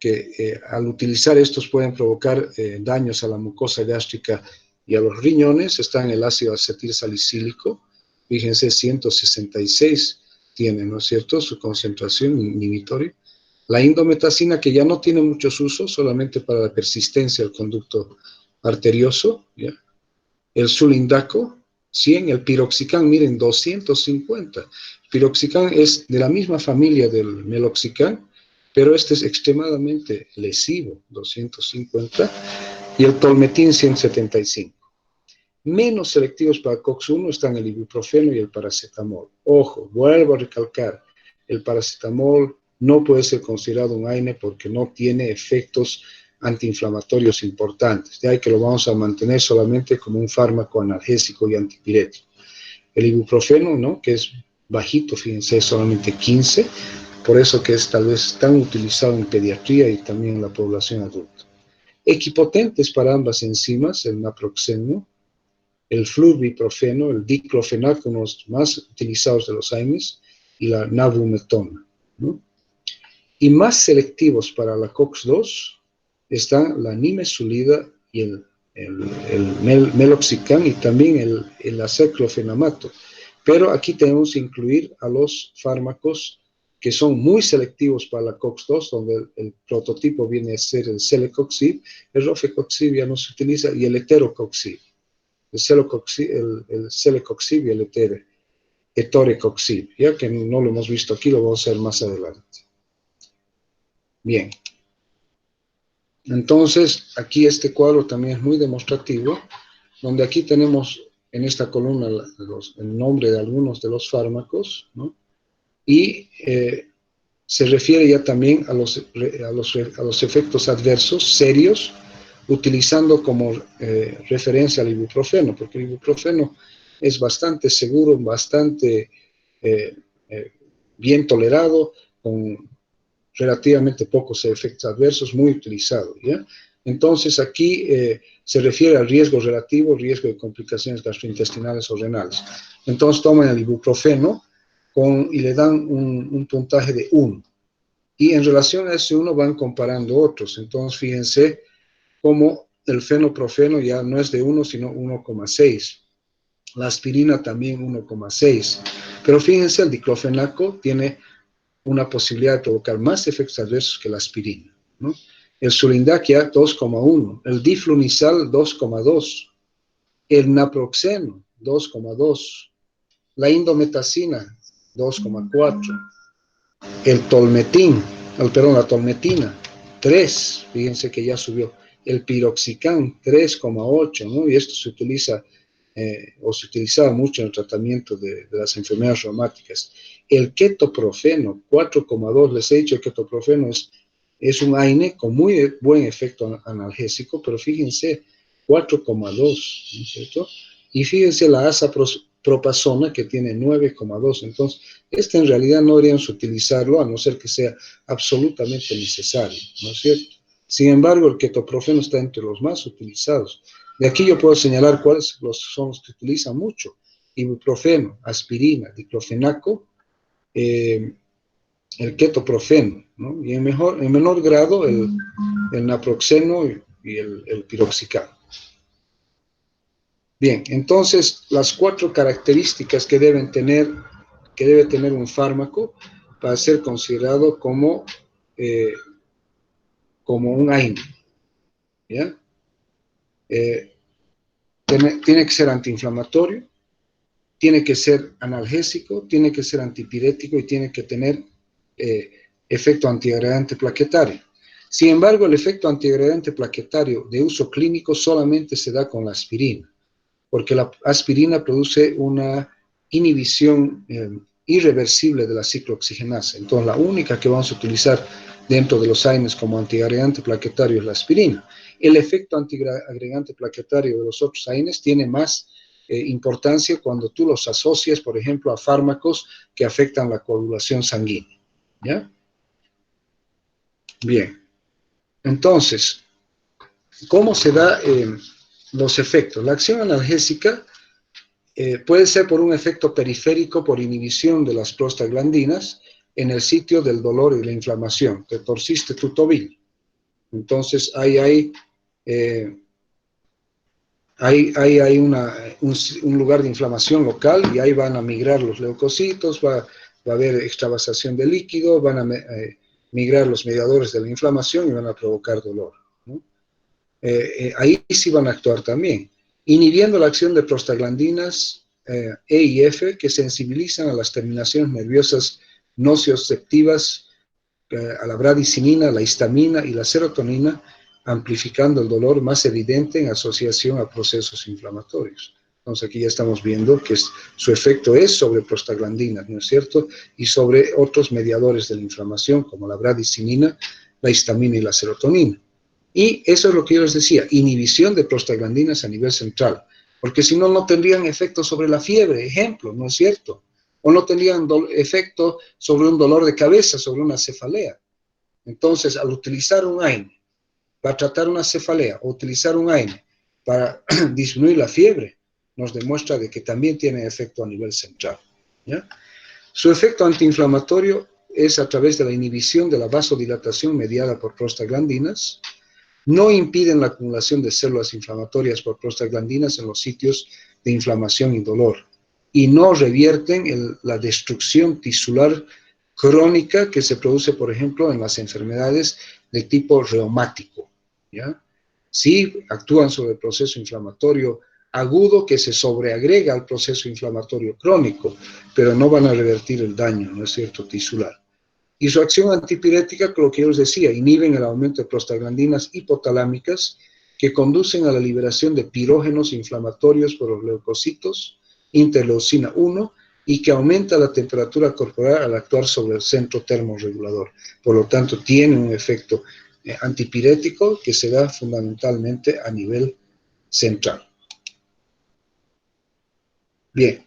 que al utilizar estos pueden provocar daños a la mucosa gástrica y a los riñones. Está en el ácido acetilsalicílico, fíjense, 166 tiene, ¿no es cierto?, su concentración inhibitoria. La indometacina, que ya no tiene muchos usos, solamente para la persistencia del conducto arterioso, ¿ya? El sulindaco, 100, el piroxicam, miren, 250. Piroxicam es de la misma familia del meloxicam, pero este es extremadamente lesivo, 250, y el tolmetín, 175. Menos selectivos para COX-1 están el ibuprofeno y el paracetamol. Ojo, vuelvo a recalcar, el paracetamol no puede ser considerado un AINE porque no tiene efectos antiinflamatorios importantes. De ahí que lo vamos a mantener solamente como un fármaco analgésico y antipirético. El ibuprofeno, ¿no?, que es bajito, fíjense, es solamente 15, por eso que es tal vez tan utilizado en pediatría y también en la población adulta. Equipotentes para ambas enzimas, el naproxeno, el flurbiprofeno, el diclofenac, uno de los más utilizados de los AINES, y la nabumetona, ¿no? Y más selectivos para la COX-2 están la nimesulida y el meloxicam y también el aceclofenamato. Pero aquí tenemos que incluir a los fármacos que son muy selectivos para la COX-2, donde el prototipo viene a ser el celecoxib, el rofecoxib ya no se utiliza, y el heterocoxib. El celecoxib y el etorecoxib, ya que no lo hemos visto aquí, lo vamos a ver más adelante. Bien. Entonces, aquí este cuadro también es muy demostrativo, donde aquí tenemos en esta columna el nombre de algunos de los fármacos, ¿no? Y se refiere ya también a los efectos adversos serios, utilizando como referencia al ibuprofeno, porque el ibuprofeno es bastante seguro, bastante bien tolerado, con relativamente pocos efectos adversos, muy utilizado, ¿ya? Entonces aquí se refiere al riesgo relativo, riesgo de complicaciones gastrointestinales o renales. Entonces toman el ibuprofeno y le dan un puntaje de 1. Y en relación a ese 1 van comparando otros. Entonces fíjense cómo el fenoprofeno ya no es de 1, sino 1,6. La aspirina también 1,6. Pero fíjense, el diclofenaco tiene una posibilidad de provocar más efectos adversos que la aspirina, ¿no? El sulindac ya 2,1, el diflunisal 2,2, el naproxeno 2,2, la indometacina 2,4, la tolmetina 3, fíjense que ya subió, el piroxicam 3,8, ¿no? Y esto se utiliza o se utilizaba mucho en el tratamiento de las enfermedades reumáticas. El ketoprofeno, 4,2, les he dicho, el ketoprofeno es un AINE con muy buen efecto analgésico, pero fíjense, 4,2, ¿no es cierto? Y fíjense la azapropazona, que tiene 9,2. Entonces, en realidad no deberíamos utilizarlo, a no ser que sea absolutamente necesario, ¿no es cierto? Sin embargo, el ketoprofeno está entre los más utilizados. De aquí yo puedo señalar cuáles son los que utilizan mucho: ibuprofeno, aspirina, diclofenaco, el ketoprofeno, ¿no? Y en menor grado el naproxeno y el piroxicam. Bien, entonces las 4 características que debe tener un fármaco para ser considerado como un AINE, ¿ya? Tiene que ser antiinflamatorio, tiene que ser analgésico, tiene que ser antipirético y tiene que tener efecto antiagregante plaquetario. Sin embargo, el efecto antiagregante plaquetario de uso clínico solamente se da con la aspirina, porque la aspirina produce una inhibición irreversible de la ciclooxigenasa. Entonces, la única que vamos a utilizar dentro de los AINES como antiagregante plaquetario es la aspirina. El efecto antiagregante plaquetario de los otros AINES tiene más importancia cuando tú los asocias, por ejemplo, a fármacos que afectan la coagulación sanguínea, ¿ya? Bien. Entonces, ¿cómo se da los efectos? La acción analgésica puede ser por un efecto periférico, por inhibición de las prostaglandinas en el sitio del dolor y la inflamación. Te torciste tu tobillo, Entonces, hay un lugar de inflamación local y ahí van a migrar los leucocitos, va a haber extravasación de líquido, van a migrar los mediadores de la inflamación y van a provocar dolor, ¿no? Ahí sí van a actuar también, inhibiendo la acción de prostaglandinas E y F, que sensibilizan a las terminaciones nerviosas nocioceptivas, a la bradicinina, la histamina y la serotonina, amplificando el dolor más evidente en asociación a procesos inflamatorios. Entonces aquí ya estamos viendo que su efecto es sobre prostaglandinas, ¿no es cierto? Y sobre otros mediadores de la inflamación, como la bradicinina, la histamina y la serotonina. Y eso es lo que yo les decía, inhibición de prostaglandinas a nivel central, porque si no, no tendrían efecto sobre la fiebre, ejemplo, ¿no es cierto? O no tendrían efecto sobre un dolor de cabeza, sobre una cefalea. Entonces, al utilizar un AINE para tratar una cefalea o utilizar un AINE para disminuir la fiebre, nos demuestra de que también tiene efecto a nivel central, ¿ya? Su efecto antiinflamatorio es a través de la inhibición de la vasodilatación mediada por prostaglandinas, no impiden la acumulación de células inflamatorias por prostaglandinas en los sitios de inflamación y dolor, y no revierten la destrucción tisular crónica que se produce, por ejemplo, en las enfermedades de tipo reumático, ¿ya? Sí actúan sobre el proceso inflamatorio agudo que se sobreagrega al proceso inflamatorio crónico, pero no van a revertir el daño, ¿no es cierto?, tisular. Y su acción antipirética, lo que yo les decía, inhiben el aumento de prostaglandinas hipotalámicas que conducen a la liberación de pirógenos inflamatorios por los leucocitos, interleucina 1, y que aumenta la temperatura corporal al actuar sobre el centro termorregulador. Por lo tanto, tiene un efecto antipirético que se da fundamentalmente a nivel central. Bien,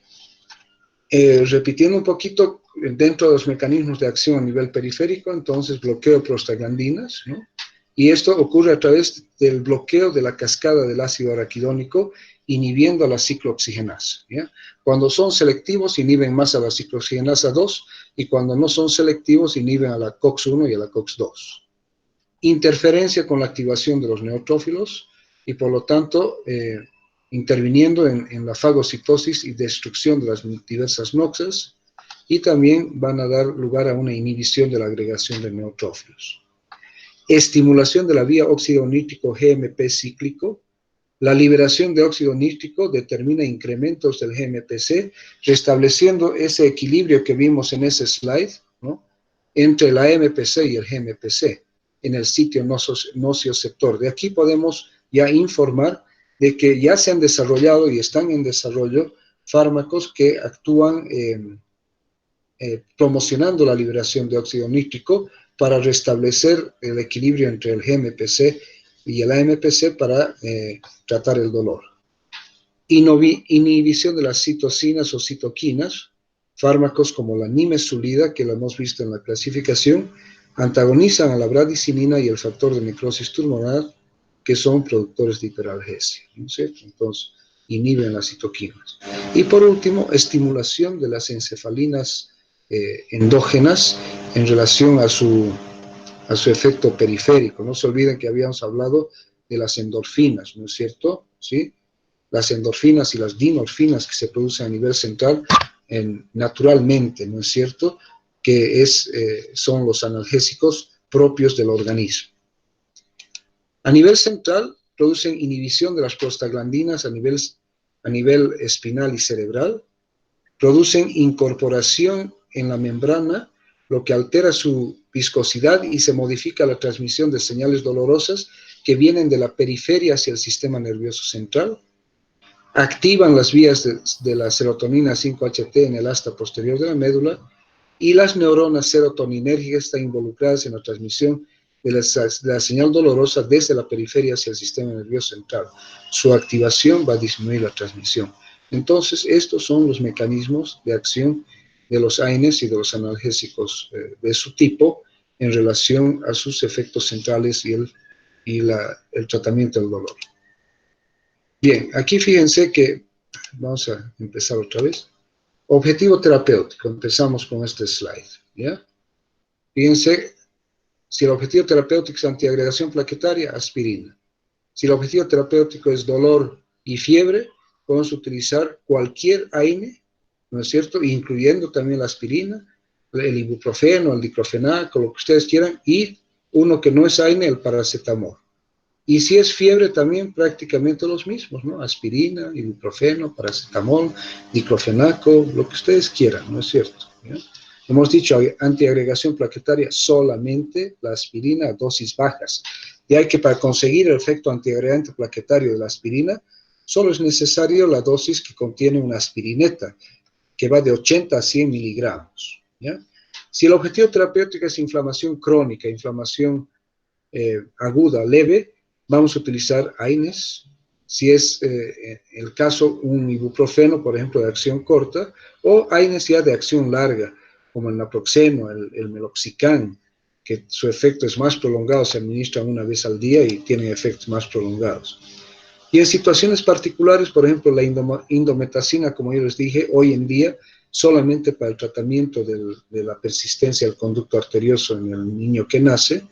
repitiendo un poquito, dentro de los mecanismos de acción a nivel periférico, entonces bloqueo de prostaglandinas, ¿no? Y esto ocurre a través del bloqueo de la cascada del ácido araquidónico, inhibiendo a la ciclooxigenasa, ¿ya? Cuando son selectivos, inhiben más a la ciclooxigenasa 2, y cuando no son selectivos, inhiben a la COX-1 y a la COX-2. Interferencia con la activación de los neutrófilos, y por lo tanto, interviniendo en la fagocitosis y destrucción de las diversas noxas, y también van a dar lugar a una inhibición de la agregación de neutrófilos. Estimulación de la vía óxido nítrico GMP cíclico. La liberación de óxido nítrico determina incrementos del GMPC, restableciendo ese equilibrio que vimos en ese slide, ¿no?, entre la AMPC y el GMPC en el sitio nocioceptor. De aquí podemos ya informar de que ya se han desarrollado y están en desarrollo fármacos que actúan promocionando la liberación de óxido nítrico para restablecer el equilibrio entre el GMPC y el AMPC para tratar el dolor. Inhibición de las citocinas o citoquinas, fármacos como la nimesulida, que lo hemos visto en la clasificación, antagonizan a la bradicinina y el factor de necrosis tumoral, que son productores de hiperalgesia, ¿no es cierto? Entonces, inhiben las citoquinas. Y por último, estimulación de las encefalinas endógenas en relación a su efecto periférico. No se olviden que habíamos hablado de las endorfinas, ¿no es cierto? ¿Sí? Las endorfinas y las dinorfinas que se producen a nivel central naturalmente, ¿no es cierto?, que son los analgésicos propios del organismo. A nivel central, producen inhibición de las prostaglandinas a nivel espinal y cerebral, producen incorporación en la membrana, lo que altera su viscosidad y se modifica la transmisión de señales dolorosas que vienen de la periferia hacia el sistema nervioso central, activan las vías de la serotonina 5-HT en el asta posterior de la médula, y las neuronas serotoninérgicas están involucradas en la transmisión de la señal dolorosa desde la periferia hacia el sistema nervioso central. Su activación va a disminuir la transmisión. Entonces, estos son los mecanismos de acción de los AINES y de los analgésicos de su tipo en relación a sus efectos centrales y el tratamiento del dolor. Bien, aquí fíjense que, vamos a empezar otra vez. Objetivo terapéutico, empezamos con este slide, ¿ya? Fíjense, Si el objetivo terapéutico es antiagregación plaquetaria, aspirina. Si el objetivo terapéutico es dolor y fiebre, podemos utilizar cualquier AINE, ¿no es cierto?, incluyendo también la aspirina, el ibuprofeno, el diclofenaco, lo que ustedes quieran, y uno que no es AINE, el paracetamol. Y si es fiebre también prácticamente los mismos, ¿no? Aspirina, ibuprofeno, paracetamol, diclofenaco, lo que ustedes quieran, ¿no es cierto? ¿Ya? Hemos dicho antiagregación plaquetaria solamente la aspirina a dosis bajas. Y hay que para conseguir el efecto antiagregante plaquetario de la aspirina, solo es necesario la dosis que contiene una aspirineta, que va de 80 a 100 miligramos. ¿Ya? Si el objetivo terapéutico es inflamación crónica, inflamación aguda, leve, vamos a utilizar AINES. Si es el caso, un ibuprofeno, por ejemplo, de acción corta, o AINES ya de acción larga, como el naproxeno, el meloxicam, que su efecto es más prolongado, se administran una vez al día y tienen efectos más prolongados. Y en situaciones particulares, por ejemplo, la indometacina, como yo les dije, hoy en día, solamente para el tratamiento de la persistencia del conducto arterioso en el niño que nace,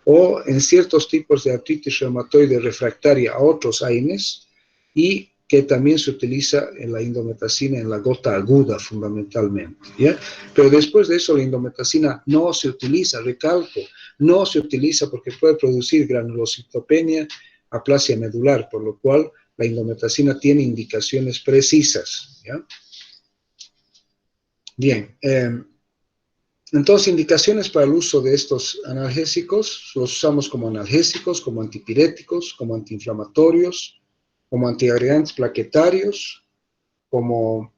o en ciertos tipos de artritis reumatoide refractaria a otros AINES, y que también se utiliza en la indometacina en la gota aguda fundamentalmente, ¿ya? Pero después de eso la indometacina no se utiliza, recalco, no se utiliza porque puede producir granulocitopenia, aplasia medular, por lo cual la indometacina tiene indicaciones precisas, ¿ya? Bien, entonces, indicaciones para el uso de estos analgésicos, los usamos como analgésicos, como antipiréticos, como antiinflamatorios, como antiagregantes plaquetarios, como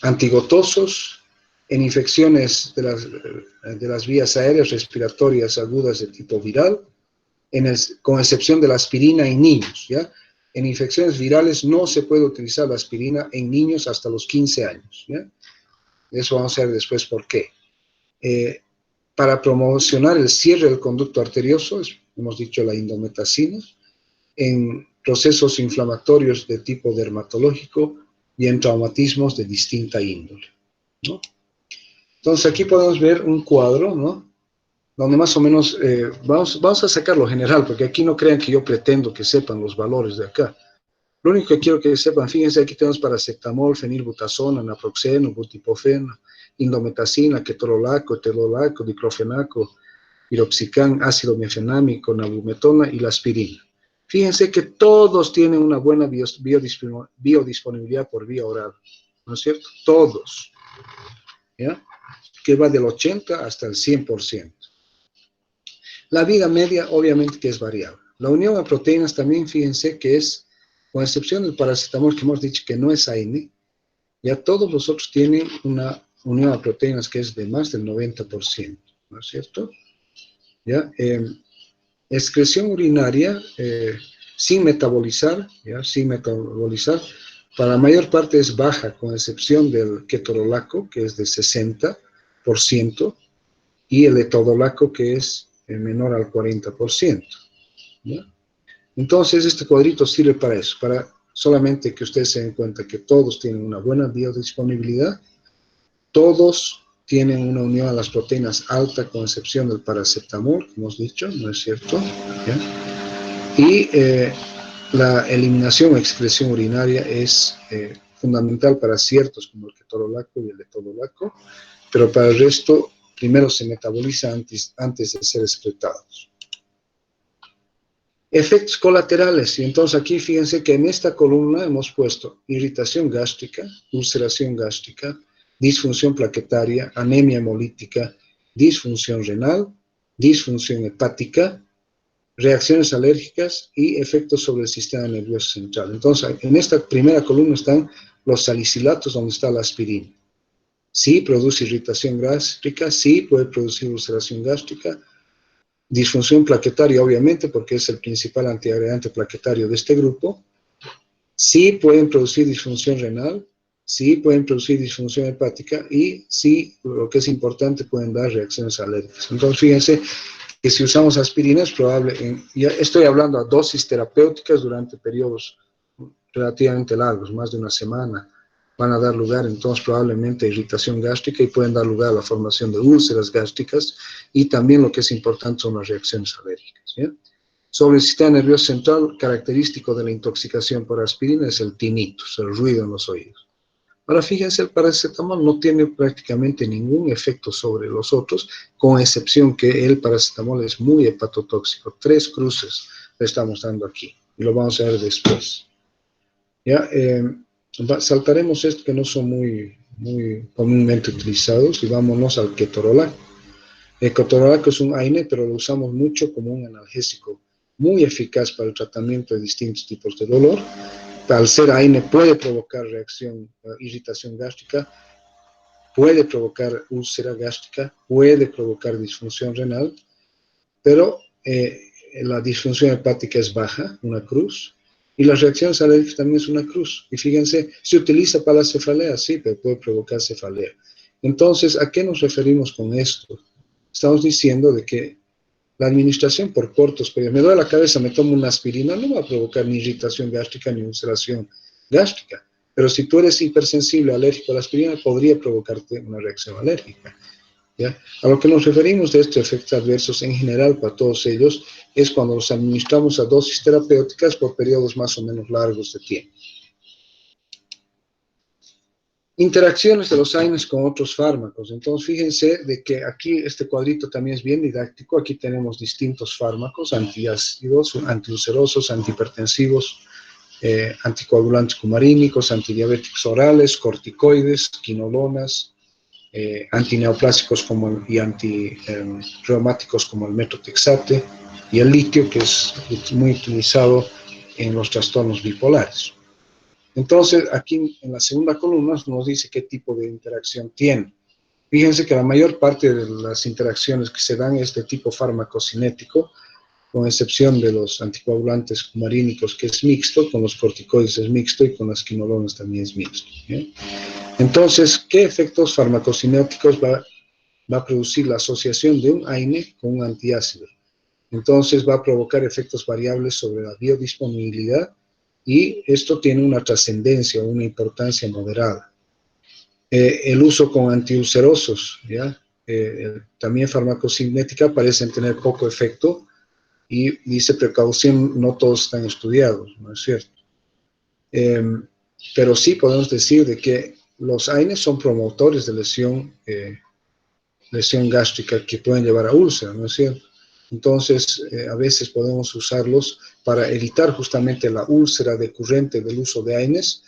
antigotosos, en infecciones de las vías aéreas respiratorias agudas de tipo viral, con excepción de la aspirina en niños, ¿ya? En infecciones virales no se puede utilizar la aspirina en niños hasta los 15 años, ¿ya? Eso vamos a ver después por qué. Para promocionar el cierre del conducto arterioso, hemos dicho la indometacina, en procesos inflamatorios de tipo dermatológico y en traumatismos de distinta índole, ¿no? Entonces aquí podemos ver un cuadro, ¿no?, donde más o menos, vamos a sacar lo general, porque aquí no crean que yo pretendo que sepan los valores de acá. Lo único que quiero que sepan, fíjense, aquí tenemos paracetamol, fenilbutazona, naproxeno, butifeno, indometacina, ketorolaco, etelolaco, diclofenaco, piroxicam, ácido mefenámico, nabumetona y la aspirina. Fíjense que todos tienen una buena biodisponibilidad por vía oral, ¿no es cierto? Todos, ¿ya? Que va del 80 hasta el 100%. La vida media, obviamente, que es variable. La unión a proteínas también, fíjense que es, con excepción del paracetamol que hemos dicho que no es AINE, ya todos los otros tienen una unión a proteínas que es de más del 90%, ¿no es cierto? ¿Ya? Excreción urinaria sin metabolizar, ¿ya? Sin metabolizar, para la mayor parte es baja, con excepción del ketorolaco, que es de 60%, y el etodolaco, que es menor al 40%. ¿Ya? Entonces, este cuadrito sirve para eso, para solamente que ustedes se den cuenta que todos tienen una buena biodisponibilidad, todos tienen una unión a las proteínas alta, con excepción del paracetamol, como hemos dicho, ¿no es cierto? ¿Ya? Y la eliminación o excreción urinaria es fundamental para ciertos, como el ketorolaco y el etodolaco, pero para el resto, primero se metaboliza antes de ser excretados. Efectos colaterales, y entonces aquí fíjense que en esta columna hemos puesto irritación gástrica, ulceración gástrica, disfunción plaquetaria, anemia hemolítica, disfunción renal, disfunción hepática, reacciones alérgicas y efectos sobre el sistema nervioso central. Entonces, en esta primera columna están los salicilatos, donde está la aspirina. Sí produce irritación gástrica, sí puede producir ulceración gástrica, disfunción plaquetaria, obviamente, porque es el principal antiagregante plaquetario de este grupo. Sí pueden producir disfunción renal, sí pueden producir disfunción hepática y sí, lo que es importante, pueden dar reacciones alérgicas. Entonces, fíjense que si usamos aspirina es probable, ya estoy hablando a dosis terapéuticas durante periodos relativamente largos, más de una semana, van a dar lugar entonces probablemente a irritación gástrica y pueden dar lugar a la formación de úlceras gástricas y también lo que es importante son las reacciones alérgicas, ¿ya? Sobre el sistema nervioso central, característico de la intoxicación por aspirina es el tinnitus, el ruido en los oídos. Ahora fíjense, el paracetamol no tiene prácticamente ningún efecto sobre los otros, con excepción que el paracetamol es muy hepatotóxico. 3 cruces le estamos dando aquí, y lo vamos a ver después. ¿Ya? Saltaremos estos que no son muy comúnmente utilizados y vámonos al ketorolaco. El ketorolaco es un AINE, pero lo usamos mucho como un analgésico muy eficaz para el tratamiento de distintos tipos de dolor. Al ser AINE puede provocar irritación gástrica, puede provocar úlcera gástrica, puede provocar disfunción renal, pero la disfunción hepática es baja, una cruz, y las reacciones alérgicas también es una cruz. Y fíjense, se utiliza para la cefalea, sí, pero puede provocar cefalea. Entonces, ¿a qué nos referimos con esto? Estamos diciendo de que la administración por cortos periodos, me duele la cabeza, me tomo una aspirina, no va a provocar ni irritación gástrica ni ulceración gástrica. Pero si tú eres hipersensible, alérgico a la aspirina, podría provocarte una reacción alérgica, ¿ya? A lo que nos referimos de estos efectos adversos en general para todos ellos es cuando los administramos a dosis terapéuticas por periodos más o menos largos de tiempo. Interacciones de los AINES con otros fármacos. Entonces, fíjense de que aquí este cuadrito también es bien didáctico. Aquí tenemos distintos fármacos, antiácidos, antiulcerosos, antihipertensivos, anticoagulantes cumarínicos, antidiabéticos orales, corticoides, quinolonas, antineoplásicos y antirreumáticos como el metotrexate, y el litio, que es muy utilizado en los trastornos bipolares. Entonces, aquí en la segunda columna nos dice qué tipo de interacción tiene. Fíjense que la mayor parte de las interacciones que se dan es de tipo farmacocinético, con excepción de los anticoagulantes cumarínicos, que es mixto, con los corticoides es mixto y con las quinolonas también es mixto, ¿sí? Entonces, ¿qué efectos farmacocinéticos va a producir la asociación de un AINE con un antiácido? Entonces, va a provocar efectos variables sobre la biodisponibilidad y esto tiene una trascendencia, una importancia moderada. El uso con antiulcerosos, ¿ya? También farmacocinética parecen tener poco efecto y dice precaución, no todos están estudiados, ¿no es cierto? Pero sí podemos decir de que los AINES son promotores de lesión gástrica que pueden llevar a úlcera, ¿no es cierto? Entonces, a veces podemos usarlos para evitar justamente la úlcera decurrente del uso de AINES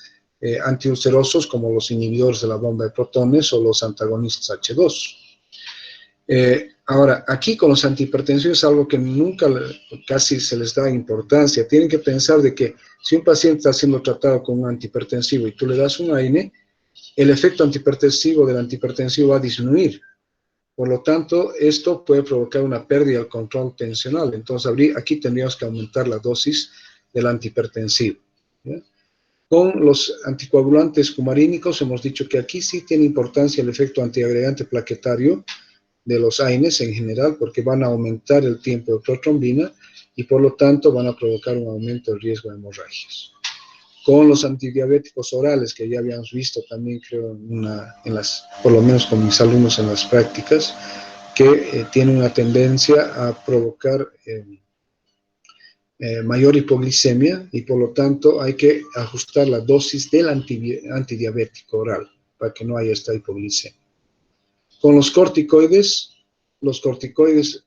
antiulcerosos como los inhibidores de la bomba de protones o los antagonistas H2. Ahora, aquí con los antihipertensivos es algo que nunca casi se les da importancia. Tienen que pensar de que si un paciente está siendo tratado con un antihipertensivo y tú le das un AINE, el efecto antihipertensivo del antihipertensivo va a disminuir. Por lo tanto, esto puede provocar una pérdida del control tensional. Entonces, aquí tendríamos que aumentar la dosis del antihipertensivo, ¿ya? Con los anticoagulantes cumarínicos hemos dicho que aquí sí tiene importancia el efecto antiagregante plaquetario de los AINES en general, porque van a aumentar el tiempo de protrombina y por lo tanto van a provocar un aumento del riesgo de hemorragias. Con los antidiabéticos orales, que ya habíamos visto también, creo, por lo menos con mis alumnos en las prácticas, que tienen una tendencia a provocar mayor hipoglicemia y por lo tanto hay que ajustar la dosis del antidiabético oral para que no haya esta hipoglicemia. Con los corticoides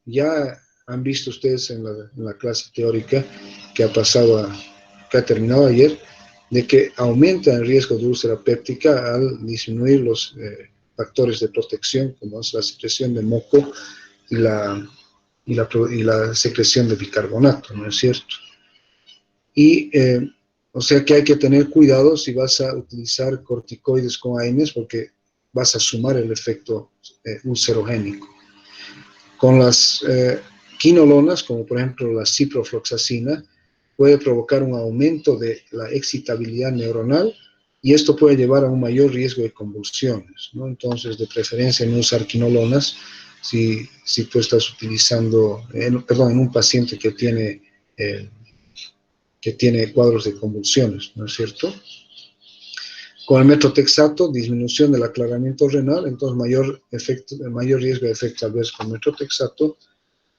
ya han visto ustedes en la clase teórica que ha terminado ayer, de que aumenta el riesgo de úlcera péptica al disminuir los factores de protección, como es la secreción de moco y la secreción de bicarbonato, ¿no es cierto? O sea que hay que tener cuidado si vas a utilizar corticoides con AINES porque vas a sumar el efecto ulcerogénico. Con las quinolonas, como por ejemplo la ciprofloxacina, puede provocar un aumento de la excitabilidad neuronal y esto puede llevar a un mayor riesgo de convulsiones, ¿no? Entonces, de preferencia no usar quinolonas si tú estás utilizando, en un paciente que tiene cuadros de convulsiones, ¿no es cierto? Con el metrotexato, disminución del aclaramiento renal, entonces mayor riesgo de efectos adversos con metrotexato.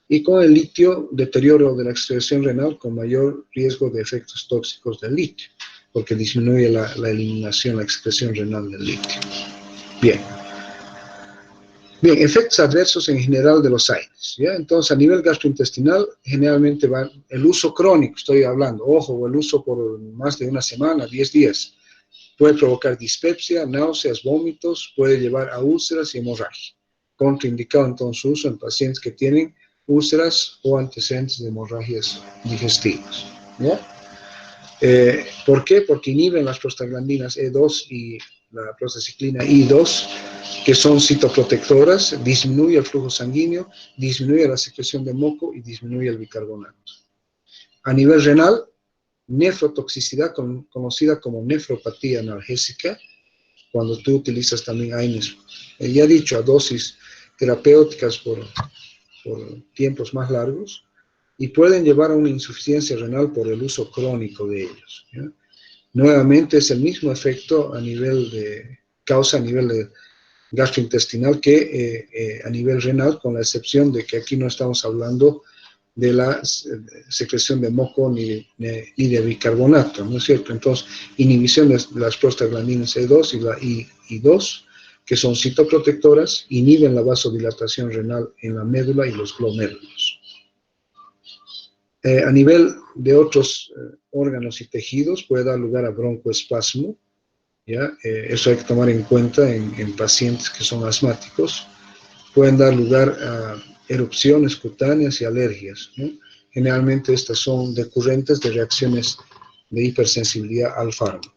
Y con el litio, deterioro de la excreción renal con mayor riesgo de efectos tóxicos del litio, porque disminuye la eliminación, la excreción renal del litio. Bien. Bien, efectos adversos en general de los AINES, ¿ya? Entonces, a nivel gastrointestinal, generalmente va el uso crónico, estoy hablando, ojo, o el uso por más de una semana, 10 días, puede provocar dispepsia, náuseas, vómitos, puede llevar a úlceras y hemorragia. Contraindicado entonces su uso en pacientes que tienen úlceras o antecedentes de hemorragias digestivas, ¿ya? ¿Por qué? Porque inhiben las prostaglandinas E2 y la prostaciclina I2, que son citoprotectoras, disminuye el flujo sanguíneo, disminuye la secreción de moco y disminuye el bicarbonato. A nivel renal, nefrotoxicidad conocida como nefropatía analgésica, cuando tú utilizas también AINES, ya he dicho, a dosis terapéuticas por tiempos más largos, y pueden llevar a una insuficiencia renal por el uso crónico de ellos, ¿ya? Nuevamente es el mismo efecto a nivel de causa, a nivel de gastrointestinal que a nivel renal, con la excepción de que aquí no estamos hablando de la secreción de moco ni de bicarbonato, ¿no es cierto? Entonces, inhibición de las prostaglandinas E2 y la I2, que son citoprotectoras, inhiben la vasodilatación renal en la médula y los glomérulos. A nivel de otros órganos y tejidos puede dar lugar a broncoespasmo, ¿ya? Eso hay que tomar en cuenta en pacientes que son asmáticos. Pueden dar lugar a erupciones cutáneas y alergias, ¿no? Generalmente estas son decurrentes de reacciones de hipersensibilidad al fármaco.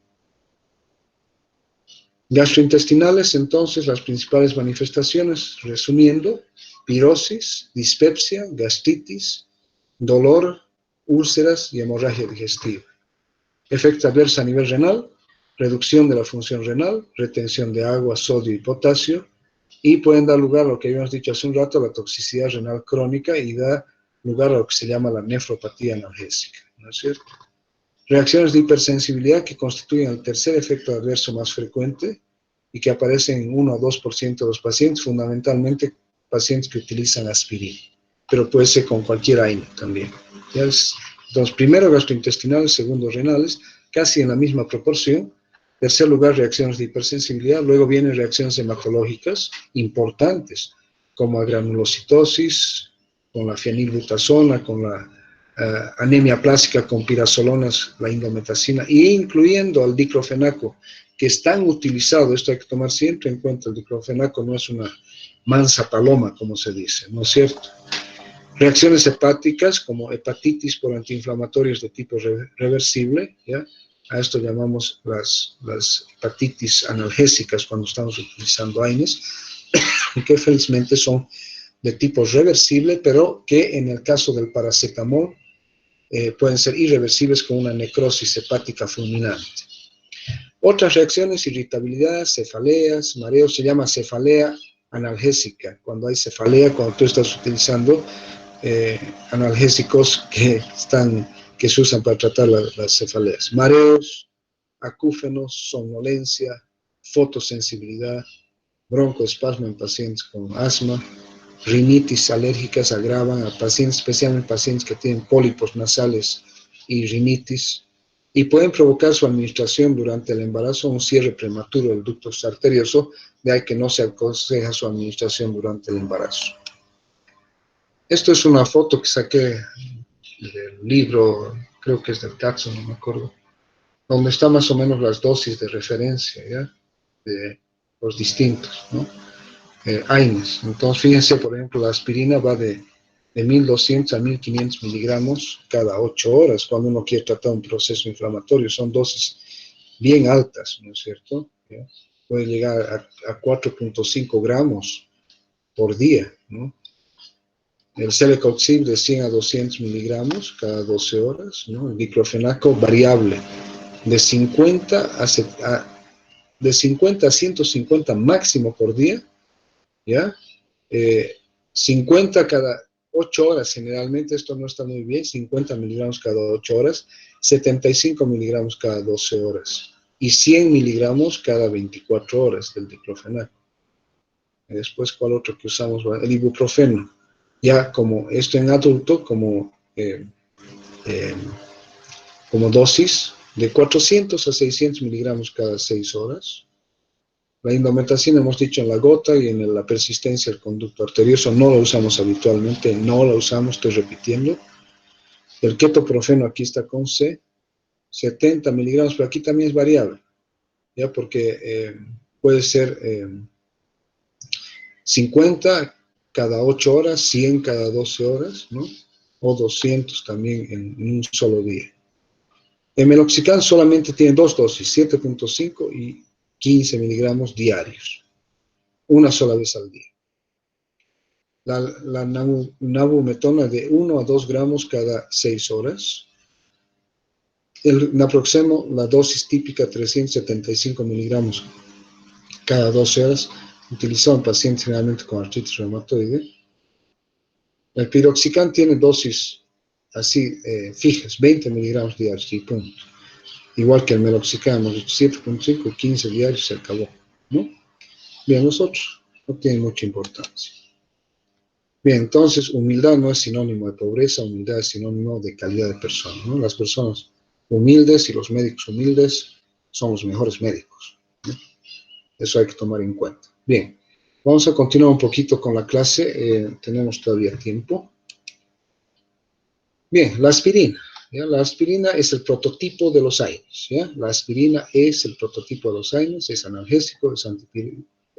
Gastrointestinales, entonces, las principales manifestaciones, resumiendo: pirosis, dispepsia, gastritis, dolor, úlceras y hemorragia digestiva. Efectos adversos a nivel renal: reducción de la función renal, retención de agua, sodio y potasio, y pueden dar lugar a lo que habíamos dicho hace un rato, a la toxicidad renal crónica, y da lugar a lo que se llama la nefropatía analgésica, ¿no es cierto? Reacciones de hipersensibilidad, que constituyen el tercer efecto adverso más frecuente y que aparece en 1 a 2% de los pacientes, fundamentalmente pacientes que utilizan aspirina, pero puede ser con cualquier AINE también. Entonces, primero gastrointestinales, segundo renales, casi en la misma proporción. Tercer lugar, reacciones de hipersensibilidad. Luego vienen reacciones hematológicas importantes, como la granulocitosis, con la fenilbutazona, con la anemia plástica con pirazolonas, la indometacina, e incluyendo al diclofenaco, que es tan utilizado. Esto hay que tomar siempre en cuenta: el diclofenaco no es una mansa paloma, como se dice, ¿no es cierto? Reacciones hepáticas, como hepatitis por antiinflamatorios de tipo reversible, ¿ya? A esto llamamos las hepatitis analgésicas cuando estamos utilizando AINES, que felizmente son de tipo reversible, pero que en el caso del paracetamol pueden ser irreversibles con una necrosis hepática fulminante. Otras reacciones: irritabilidad, cefaleas, mareos. Se llama cefalea analgésica, cuando hay cefalea, cuando tú estás utilizando analgésicos que se usan para tratar las cefaleas. Mareos, acúfenos, somnolencia, fotosensibilidad, broncoespasmo en pacientes con asma, rinitis alérgicas agravan a pacientes, especialmente pacientes que tienen pólipos nasales y rinitis, y pueden provocar su administración durante el embarazo, un cierre prematuro del ducto arterioso, de ahí que no se aconseja su administración durante el embarazo. Esto es una foto que saqué del libro, creo que es del Katzo, no me acuerdo, donde están más o menos las dosis de referencia, ¿ya? De los distintos, ¿no? AINES. Entonces, fíjense, por ejemplo, la aspirina va de 1200 a 1500 miligramos cada 8 horas, cuando uno quiere tratar un proceso inflamatorio. Son dosis bien altas, ¿no es cierto? ¿Ya? Puede llegar a 4.5 gramos por día, ¿no? El celecoxib de 100 a 200 miligramos cada 12 horas, ¿no? El diclofenaco variable de 50 a 150 máximo por día, ¿ya? 50 cada 8 horas, generalmente esto no está muy bien, 50 miligramos cada 8 horas, 75 miligramos cada 12 horas. y 100 miligramos cada 24 horas del diclofenac. Y después, ¿cuál otro que usamos? El ibuprofeno. Ya como esto en adulto, como dosis de 400 a 600 miligramos cada 6 horas. La indometacina hemos dicho en la gota y en la persistencia del conducto arterioso no la usamos habitualmente, no la usamos, estoy repitiendo. El ketoprofeno aquí está con C, 70 miligramos, pero aquí también es variable, ¿ya? Porque puede ser 50 cada 8 horas, 100 cada 12 horas, ¿no? O 200 también en un solo día. El meloxicam solamente tiene 2 dosis, 7.5 y 15 miligramos diarios, una sola vez al día. La nabumetona de 1 a 2 gramos cada 6 horas. El naproxeno, la dosis típica, 375 miligramos cada 12 horas, utilizado en pacientes generalmente con artritis reumatoide. El piroxicam tiene dosis así fijas, 20 miligramos diarios y punto. Igual que el meloxicam, 7.5, 15 diarios, se acabó, ¿no? Bien, los otros no tienen mucha importancia. Bien, entonces, humildad no es sinónimo de pobreza, humildad es sinónimo de calidad de persona, ¿no? Las personas humildes y los médicos humildes son los mejores médicos, ¿no? Eso hay que tomar en cuenta. Bien, vamos a continuar un poquito con la clase, tenemos todavía tiempo. Bien, la aspirina. ¿Ya? La aspirina es el prototipo de los AINES, ¿ya? La aspirina es el prototipo de los AINES, es analgésico, es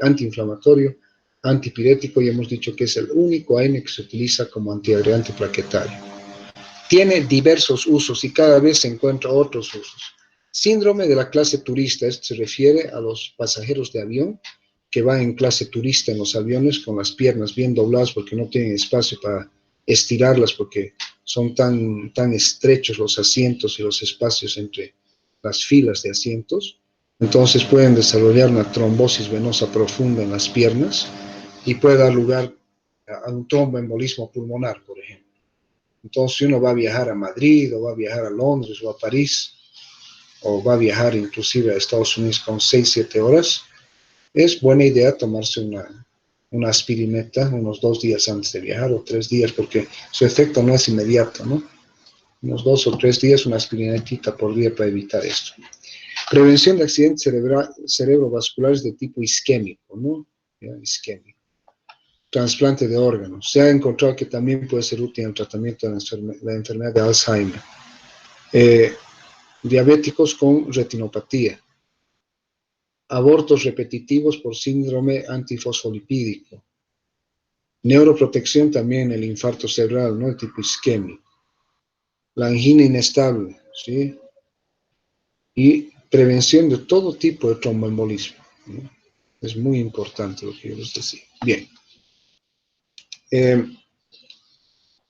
antiinflamatorio, antipirético, y hemos dicho que es el único AINE que se utiliza como antiagregante plaquetario. Tiene diversos usos y cada vez se encuentran otros usos. Síndrome de la clase turista, esto se refiere a los pasajeros de avión que van en clase turista en los aviones con las piernas bien dobladas porque no tienen espacio para estirarlas porque son tan estrechos los asientos y los espacios entre las filas de asientos. Entonces pueden desarrollar una trombosis venosa profunda en las piernas y puede dar lugar a un tromboembolismo pulmonar, por ejemplo. Entonces, si uno va a viajar a Madrid, o va a viajar a Londres, o a París, o va a viajar inclusive a Estados Unidos con 6-7 horas, es buena idea tomarse una aspirineta unos 2 días antes de viajar, o 3 días, porque su efecto no es inmediato, ¿no? Unos 2 o 3 días, una aspirinetita por día para evitar esto. Prevención de accidentes cerebrovasculares de tipo isquémico, ¿no? ¿Ya? Isquémico. Trasplante de órganos. Se ha encontrado que también puede ser útil en el tratamiento de la enfermedad de Alzheimer. Diabéticos con retinopatía. Abortos repetitivos por síndrome antifosfolipídico. Neuroprotección también, el infarto cerebral, ¿no? El tipo isquémico. La angina inestable, ¿sí? Y prevención de todo tipo de tromboembolismo, ¿no? Es muy importante lo que yo les decía. Bien.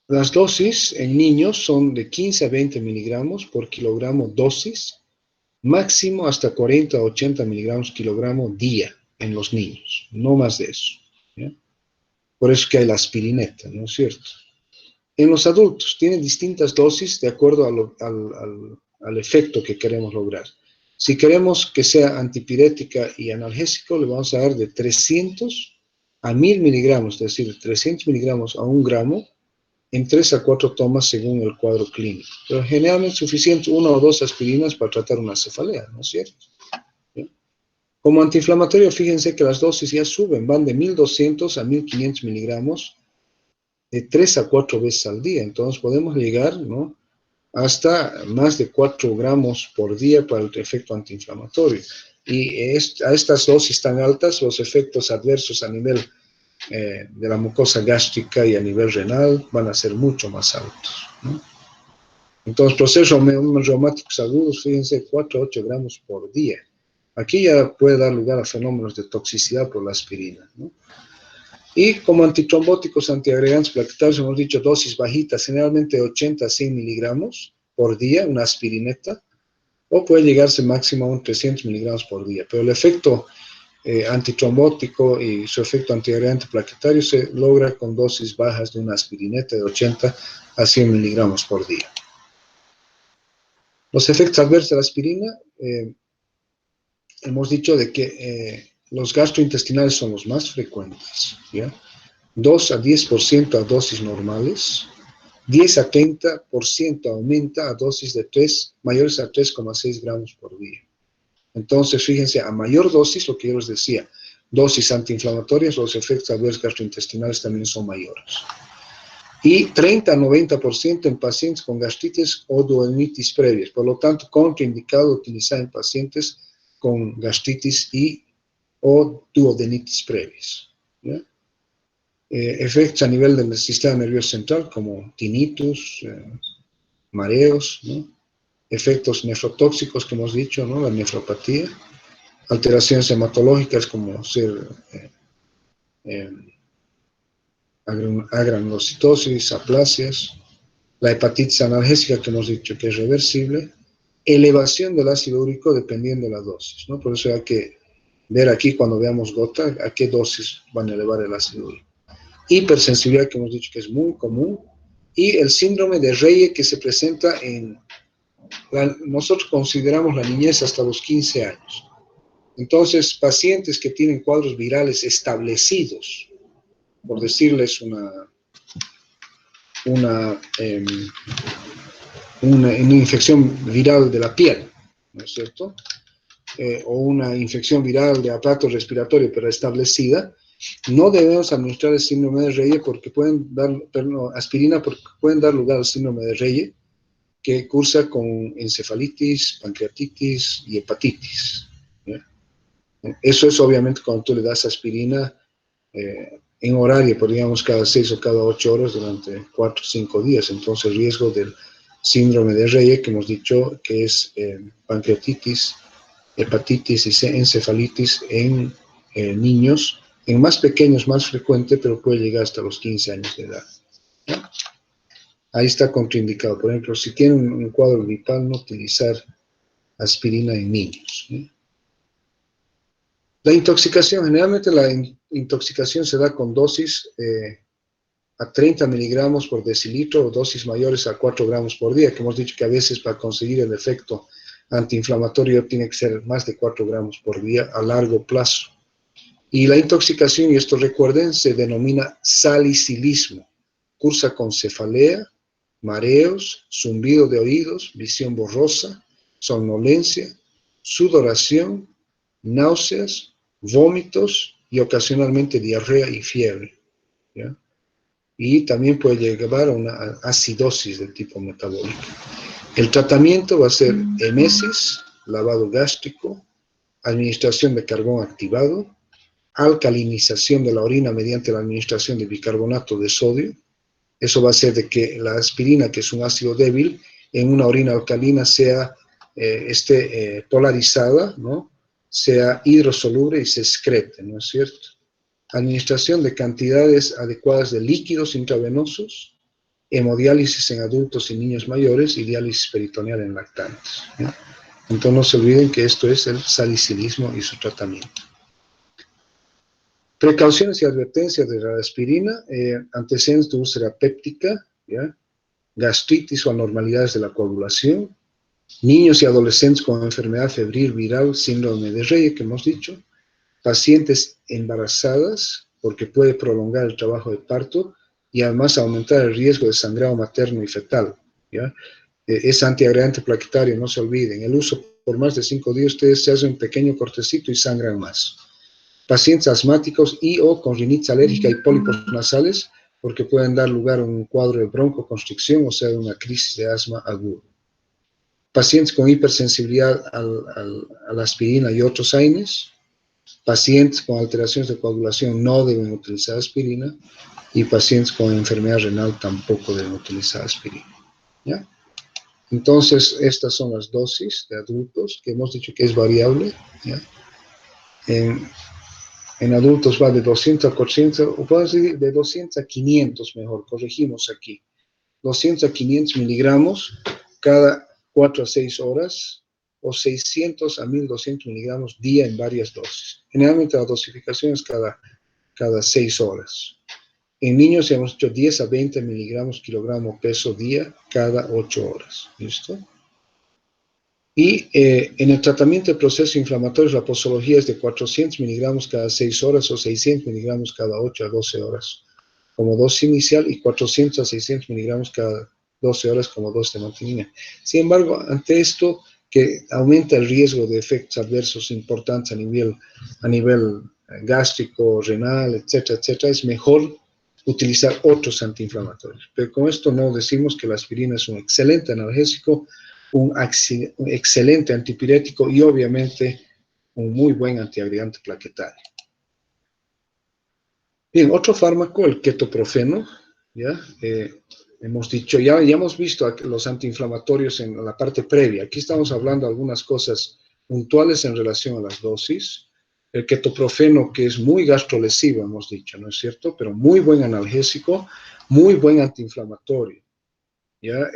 Las dosis en niños son de 15 a 20 miligramos por kilogramo dosis, máximo hasta 40 a 80 miligramos kilogramo día en los niños, no más de eso, ¿ya? Por eso que hay la aspirineta, ¿no es cierto? En los adultos tienen distintas dosis de acuerdo al efecto que queremos lograr. Si queremos que sea antipirética y analgésico, le vamos a dar de 300 a 1000 miligramos, es decir, 300 miligramos a 1 gramo, en 3 a 4 tomas según el cuadro clínico. Pero generalmente es suficiente 1 o 2 aspirinas para tratar una cefalea, ¿no es cierto? ¿Bien? Como antiinflamatorio, fíjense que las dosis ya suben, van de 1200 a 1500 miligramos de 3 a 4 veces al día. Entonces podemos llegar, ¿no?, hasta más de 4 gramos por día para el efecto antiinflamatorio. Y a estas dosis tan altas, los efectos adversos a nivel de la mucosa gástrica y a nivel renal van a ser mucho más altos, ¿no? Entonces, procesos reumáticos agudos, fíjense, 4 a 8 gramos por día. Aquí ya puede dar lugar a fenómenos de toxicidad por la aspirina, ¿no? Y como antitrombóticos, antiagregantes plaquetarios, hemos dicho dosis bajitas, generalmente 80 a 100 miligramos por día, una aspirineta, o puede llegarse máximo a un 300 miligramos por día. Pero el efecto antitrombótico y su efecto antiagregante plaquetario se logra con dosis bajas de una aspirineta de 80 a 100 miligramos por día. Los efectos adversos de la aspirina, hemos dicho de que los gastrointestinales son los más frecuentes, ¿ya? 2 a 10% a dosis normales, 10 a 30% aumenta a dosis de 3, mayores a 3,6 gramos por día. Entonces, fíjense, a mayor dosis, lo que yo les decía, dosis antiinflamatorias, los efectos adversos gastrointestinales también son mayores. Y 30 a 90% en pacientes con gastritis o duodenitis previas. Por lo tanto, contraindicado utilizar en pacientes con gastritis o duodenitis previas, ¿ya? Efectos a nivel del sistema nervioso central, como tinnitus, mareos, ¿no? Efectos nefrotóxicos que hemos dicho, ¿no? La nefropatía, alteraciones hematológicas como ser eh, agranulocitosis, aplasias, la hepatitis analgésica que hemos dicho que es reversible, elevación del ácido úrico dependiendo de la dosis, ¿no? Por eso hay que ver aquí cuando veamos gota a qué dosis van a elevar el ácido úrico. Hipersensibilidad que hemos dicho que es muy común, y el síndrome de Reye que se presenta nosotros consideramos la niñez hasta los 15 años. Entonces, pacientes que tienen cuadros virales establecidos, por decirles una infección viral de la piel, ¿no es cierto? O una infección viral de aparato respiratorio, pero establecida, no debemos administrar el síndrome de Reye porque aspirina porque pueden dar lugar al síndrome de Reye, que cursa con encefalitis, pancreatitis y hepatitis, ¿ya? Eso es obviamente cuando tú le das aspirina en horario, digamos cada 6 o cada 8 horas durante 4 o 5 días. Entonces el riesgo del síndrome de Reye, que hemos dicho que es pancreatitis, hepatitis y encefalitis en niños, en más pequeños más frecuente, pero puede llegar hasta los 15 años de edad, ¿no? Ahí está contraindicado. Por ejemplo, si tienen un cuadro gripal, no utilizar aspirina en niños, ¿no? La intoxicación, generalmente la intoxicación se da con dosis a 30 miligramos por decilitro o dosis mayores a 4 gramos por día, que hemos dicho que a veces para conseguir el efecto antiinflamatorio tiene que ser más de 4 gramos por día a largo plazo. Y la intoxicación, y esto recuerden, se denomina salicilismo. Cursa con cefalea, mareos, zumbido de oídos, visión borrosa, somnolencia, sudoración, náuseas, vómitos y ocasionalmente diarrea y fiebre, ¿ya? Y también puede llevar a una acidosis de tipo metabólico. El tratamiento va a ser emesis, lavado gástrico, administración de carbón activado, alcalinización de la orina mediante la administración de bicarbonato de sodio. Eso va a hacer de que la aspirina, que es un ácido débil, en una orina alcalina esté polarizada, ¿no? Sea hidrosoluble y se excrete, ¿no es cierto? Administración de cantidades adecuadas de líquidos intravenosos, hemodiálisis en adultos y niños mayores y diálisis peritoneal en lactantes, ¿no? Entonces no se olviden que esto es el salicilismo y su tratamiento. Precauciones y advertencias de la aspirina, antecedentes de úlcera péptica, ¿ya? Gastritis o anormalidades de la coagulación, niños y adolescentes con enfermedad febril viral, síndrome de Reye, que hemos dicho, pacientes embarazadas, porque puede prolongar el trabajo de parto y además aumentar el riesgo de sangrado materno y fetal, ¿ya? Es antiagregante plaquetario, no se olviden. El uso por más de 5 días, ustedes se hacen un pequeño cortecito y sangran más. Pacientes asmáticos y o con rinitis alérgica y pólipos nasales, porque pueden dar lugar a un cuadro de broncoconstricción, o sea, una crisis de asma aguda. Pacientes con hipersensibilidad a la aspirina y otros AINES, pacientes con alteraciones de coagulación no deben utilizar aspirina, y pacientes con enfermedad renal tampoco deben utilizar aspirina, ¿ya? Entonces, estas son las dosis de adultos, que hemos dicho que es variable, ¿ya? En adultos va de 200 a 400, o podemos decir de 200 a 500 mejor, corregimos aquí. 200 a 500 miligramos cada 4 a 6 horas, o 600 a 1200 miligramos día en varias dosis. Generalmente la dosificación es cada 6 horas. En niños hemos hecho 10 a 20 miligramos kilogramo peso día cada 8 horas. ¿Listo? Y en el tratamiento de procesos inflamatorios, la posología es de 400 miligramos cada 6 horas o 600 miligramos cada 8 a 12 horas como dosis inicial y 400 a 600 miligramos cada 12 horas como dosis de mantenimiento. Sin embargo, ante esto, que aumenta el riesgo de efectos adversos importantes a nivel gástrico, renal, etcétera, etcétera, es mejor utilizar otros antiinflamatorios. Pero con esto no decimos que la aspirina es un excelente analgésico, un excelente antipirético y obviamente un muy buen antiagregante plaquetario. Bien, otro fármaco, el ketoprofeno, ¿ya? Hemos dicho, ya hemos visto los antiinflamatorios en la parte previa. Aquí estamos hablando de algunas cosas puntuales en relación a las dosis. El ketoprofeno, que es muy gastrolesivo, hemos dicho, ¿no es cierto? Pero muy buen analgésico, muy buen antiinflamatorio. ¿Ya?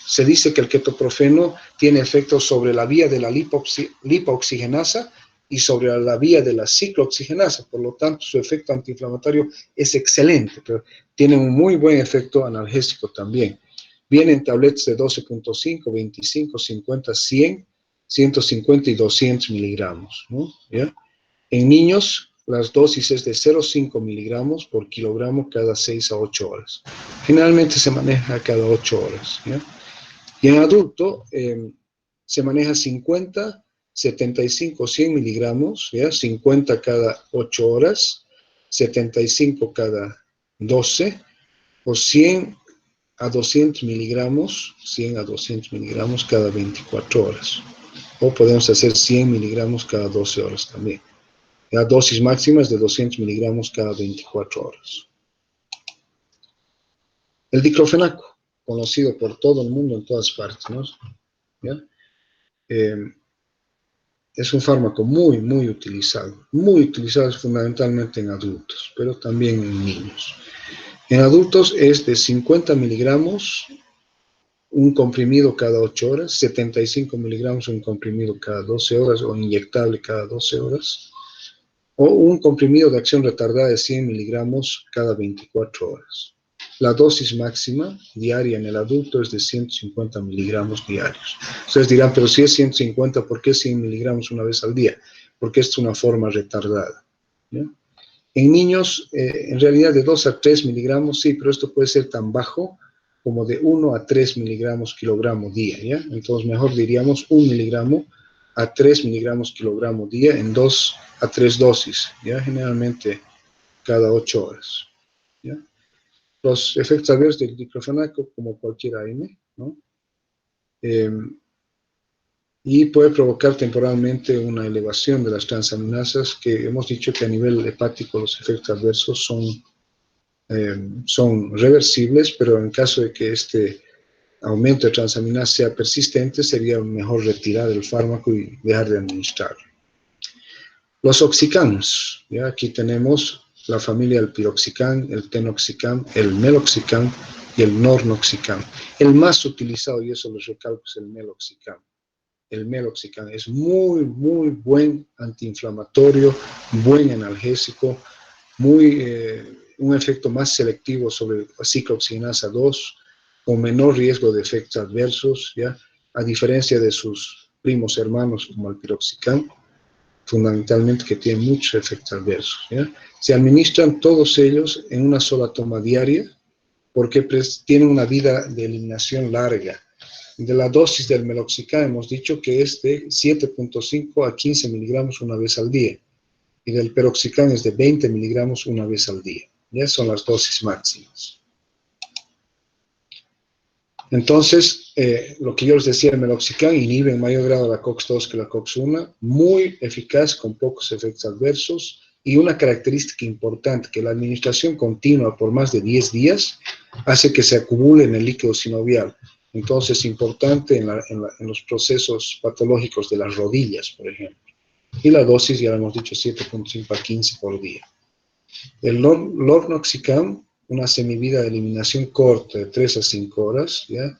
Se dice que el ketoprofeno tiene efectos sobre la vía de la lipoxigenasa y sobre la vía de la ciclooxigenasa, por lo tanto su efecto antiinflamatorio es excelente, pero tiene un muy buen efecto analgésico también. Viene en tabletas de 12.5, 25, 50, 100, 150 y 200 miligramos, ¿no? ¿Ya? En niños, las dosis es de 0,5 miligramos por kilogramo cada 6 a 8 horas. Generalmente se maneja cada 8 horas, ¿ya? Y en adulto se maneja 50, 75, 100 miligramos, ¿ya? 50 cada 8 horas, 75 cada 12, o 100 a 200 miligramos, 100 a 200 miligramos cada 24 horas. O podemos hacer 100 miligramos cada 12 horas también. La dosis máxima es de 200 miligramos cada 24 horas. El diclofenaco, conocido por todo el mundo en todas partes, ¿no? ¿Ya? Es un fármaco muy utilizado fundamentalmente en adultos, pero también en niños. En adultos es de 50 miligramos, un comprimido cada 8 horas, 75 miligramos, un comprimido cada 12 horas o inyectable cada 12 horas, o un comprimido de acción retardada de 100 miligramos cada 24 horas. La dosis máxima diaria en el adulto es de 150 miligramos diarios. Ustedes dirán, pero si es 150, ¿por qué 100 miligramos una vez al día? Porque es una forma retardada, ¿ya? En niños, en realidad de 2 a 3 miligramos, sí, pero esto puede ser tan bajo como de 1 a 3 miligramos kilogramo día, ¿ya? Entonces mejor diríamos 1 miligramo a 3 miligramos kilogramo día en 2 a 3 dosis, ¿ya? Generalmente cada 8 horas, ¿ya? Los efectos adversos del diclofenaco, como cualquier AM, ¿no? Y puede provocar temporalmente una elevación de las transaminasas, que hemos dicho que a nivel hepático los efectos adversos son reversibles, pero en caso de que este aumento de transaminasa sea persistente, sería mejor retirar el fármaco y dejar de administrarlo. Los oxicams, ¿ya? Aquí tenemos la familia del piroxicam, el tenoxicam, el meloxicam y el nornoxicam. El más utilizado, y eso les recalco, es el meloxicam. El meloxicam es muy buen antiinflamatorio, buen analgésico, un efecto más selectivo sobre la ciclooxigenasa 2, con menor riesgo de efectos adversos, ¿ya? A diferencia de sus primos hermanos como el piroxicam, fundamentalmente que tienen muchos efectos adversos, ¿ya? Se administran todos ellos en una sola toma diaria porque tienen una vida de eliminación larga. De la dosis del meloxicam hemos dicho que es de 7.5 a 15 miligramos una vez al día, y del peroxicam es de 20 miligramos una vez al día. Ya son las dosis máximas. Entonces, lo que yo les decía, el meloxicam inhibe en mayor grado la COX-2 que la COX-1, muy eficaz con pocos efectos adversos, y una característica importante, que la administración continua por más de 10 días hace que se acumule en el líquido sinovial. Entonces, importante en los procesos patológicos de las rodillas, por ejemplo. Y la dosis, ya lo hemos dicho, 7.5 a 15 por día. El lornoxicam, una semivida de eliminación corta de 3 a 5 horas, ¿ya?